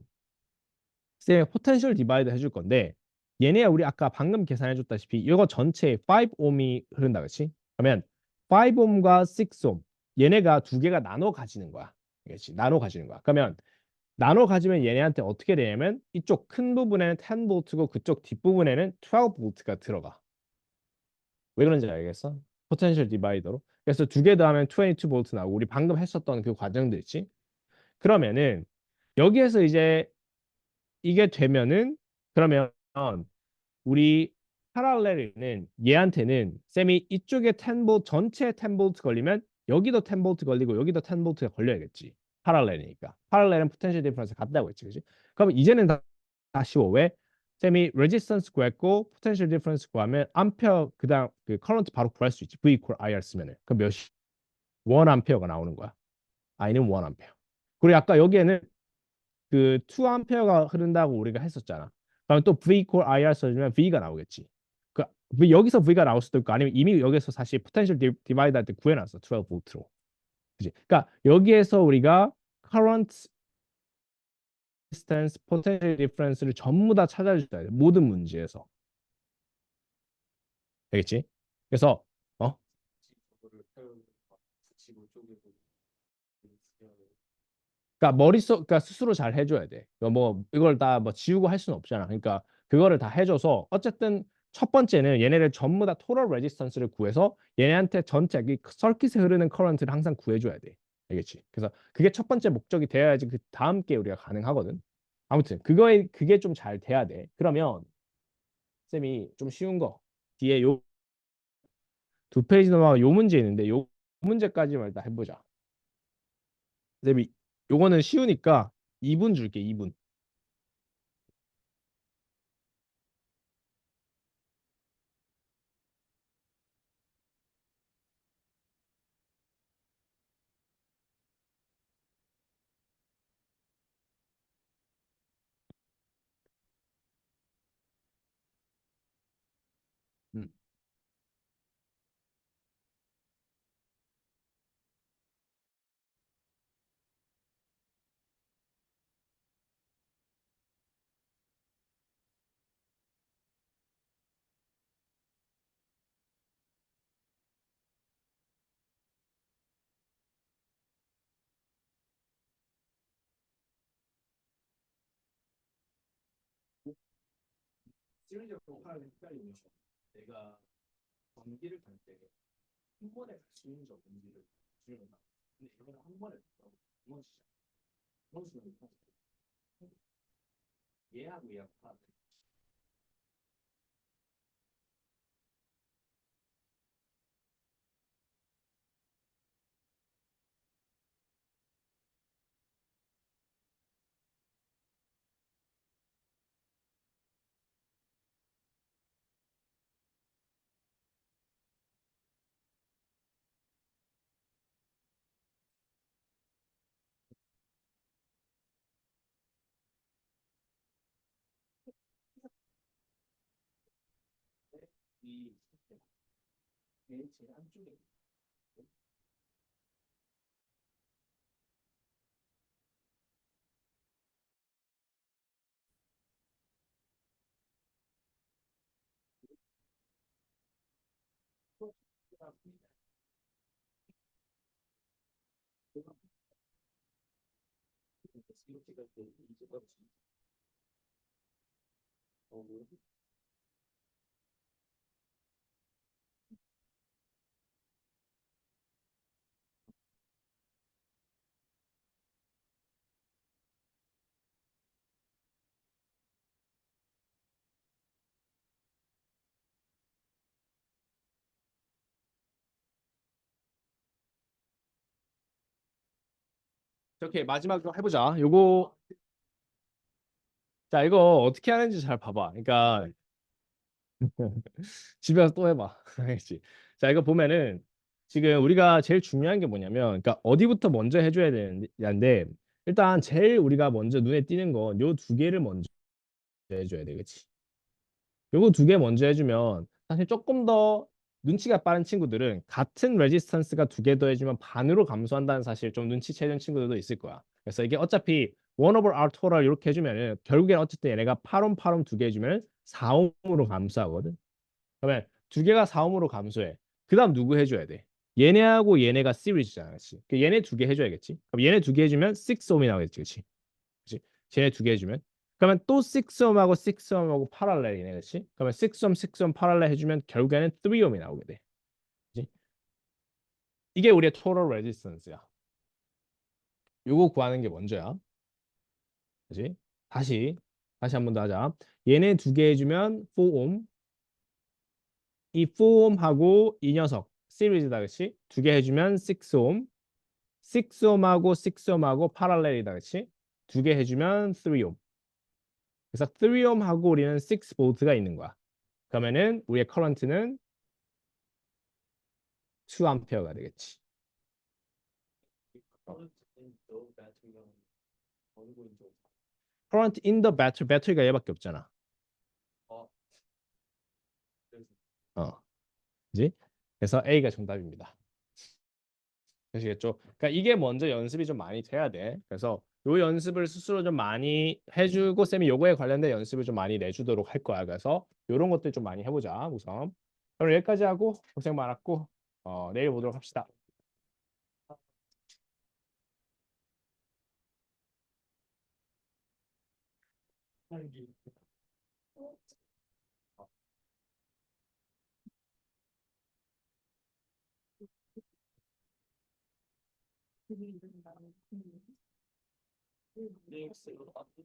쌤 포텐셜 디바이더 해줄 건데 얘네 우리 아까 방금 계산해줬다시피 이거 전체에 5옴이 흐른다, 그렇지? 그러면 5옴과 6옴 얘네가 두 개가 나눠 가지는 거야. 그렇지? 나눠 가지는 거야. 그러면 나눠 가지면 얘네한테 어떻게 되냐면 이쪽 큰 부분에는 10볼트고 그쪽 뒷부분에는 12볼트가 들어가. 왜 그런지 알겠어? 포텐셜 디바이더로. 그래서 두 개 더하면 22볼트 나오고 우리 방금 했었던 그 과정들 있지? 그러면은 여기에서 이제 이게 되면은 그러면 우리 파랄렐에는 얘한테는 쌤이 이쪽에 10볼트 전체 10볼트 걸리면 여기도 10볼트 걸리고 여기도 10볼트가 걸려야겠지. 파랄렐이니까. 파랄렐은 포텐셜 디퍼런스 같다고 했지, 그지? 그럼 이제는 다 쉬워. 왜? 쌤이 레지스턴스 구했고 포텐셜 디퍼런스 구하면 암페어 그다음 그 커런트 바로 구할 수 있지. V 이퀄 IR 쓰면은. 그럼 몇 1 암페어가 나오는 거야. I는 1 암페어. 그리고 아까 여기에는 그 2 암페어가 흐른다고 우리가 했었잖아. 그럼 또 V 콜 IR 써주면 V가 나오겠지. 그 여기서 V가 나올 수도 있고 아니면 이미 여기서 사실 포텐셜 디바이더 할 때 구해놨어. 12볼트로. 그지? 그러니까 여기에서 우리가 current distance, potential difference를 전부 다 찾아줘야 돼. 모든 문제에서. 알겠지? 그래서 어? 그러니까 그러니까 스스로 잘 해줘야 돼. 뭐 이걸 다 뭐 지우고 할 수는 없잖아. 그러니까 그거를 다 해줘서 어쨌든 첫 번째는 얘네를 전부 다 토럴 레지스턴스를 구해서 얘네한테 전체 이 서킷에 흐르는 커런트를 항상 구해줘야 돼. 알겠지? 그래서 그게 첫 번째 목적이 돼야지 그 다음 게 우리가 가능하거든. 아무튼 그게 좀 잘 돼야 돼. 그러면 쌤이 좀 쉬운 거 뒤에 요 두 페이지 넘어가 요 문제 있는데 요 문제까지만 일단 해보자. 쌤이 요거는 쉬우니까 2분 줄게. 2분. 시리즈가 하나 헷갈리면 내가 전기를 탈 때 한 번에 갈 수 있는지 없는지를 중요하다. 근데 이거는 한 번에 두번 시작. 두번 시작. 얘하고 얘하고 다. 이 제일 안쪽에 이렇게 갈때 이제 오케이 마지막으로 해보자. 요거 자 이거 어떻게 하는지 잘 봐봐. 그러니까 집에서 또 해봐. 알겠지? 자 이거 보면은 지금 우리가 제일 중요한 게 뭐냐면, 그러니까 어디부터 먼저 해줘야 되는데 일단 제일 우리가 먼저 눈에 띄는 건 요 두 개를 먼저 해줘야 돼, 그렇지? 요거 두 개 먼저 해주면 사실 조금 더 눈치가 빠른 친구들은 같은 레지스턴스가 두 개 더 해주면 반으로 감소한다는 사실 좀 눈치채는 친구들도 있을 거야. 그래서 이게 어차피 1 over R total 이렇게 해주면은 결국엔 어쨌든 얘네가 8옴 8옴 두 개 해주면 4옴으로 감소하거든. 그러면 두 개가 4옴으로 감소해. 그다음 누구 해줘야 돼? 얘네하고 얘네가 시리즈잖아, 그렇지? 얘네 두 개 해줘야겠지. 그럼 얘네 두 개 해주면 6옴이 나오겠지, 그렇지? 그치? 쟤네 두 개 해주면 그러면 또 6옴하고 6옴하고 파랄렐이네, 그렇지? 그러면 6옴 6옴 파랄렐 해주면 결국에는 3옴이 나오게 돼. 그치? 이게 우리의 total resistance야. 요거 구하는 게 먼저야. 그치? 다시 다시 한 번 더 하자. 얘네 두 개 해주면 4옴. 이 4옴하고 이 녀석 시리즈다, 그렇지? 두 개 해주면 6옴. 6옴하고 6옴하고 파랄렐이다, 그렇지? 두 개 해주면 3옴. 그래서 3옴하고 우리는 6볼트가 있는 거야. 그러면은 우리의 커런트는 2암페어가 되겠지. current in the battery, 배터리가 얘밖에 없잖아. 어, 그지? 그래서 A가 정답입니다. 아시겠죠? 그러니까 이게 먼저 연습이 좀 많이 돼야 돼. 그래서 요 연습을 스스로 좀 많이 해주고 쌤이 요거에 관련된 연습을 좀 많이 내주도록 할 거야. 그래서 요런 것들 좀 많이 해보자 우선. 그럼 여기까지 하고 고생 많았고 내일 보도록 합시다.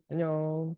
안녕.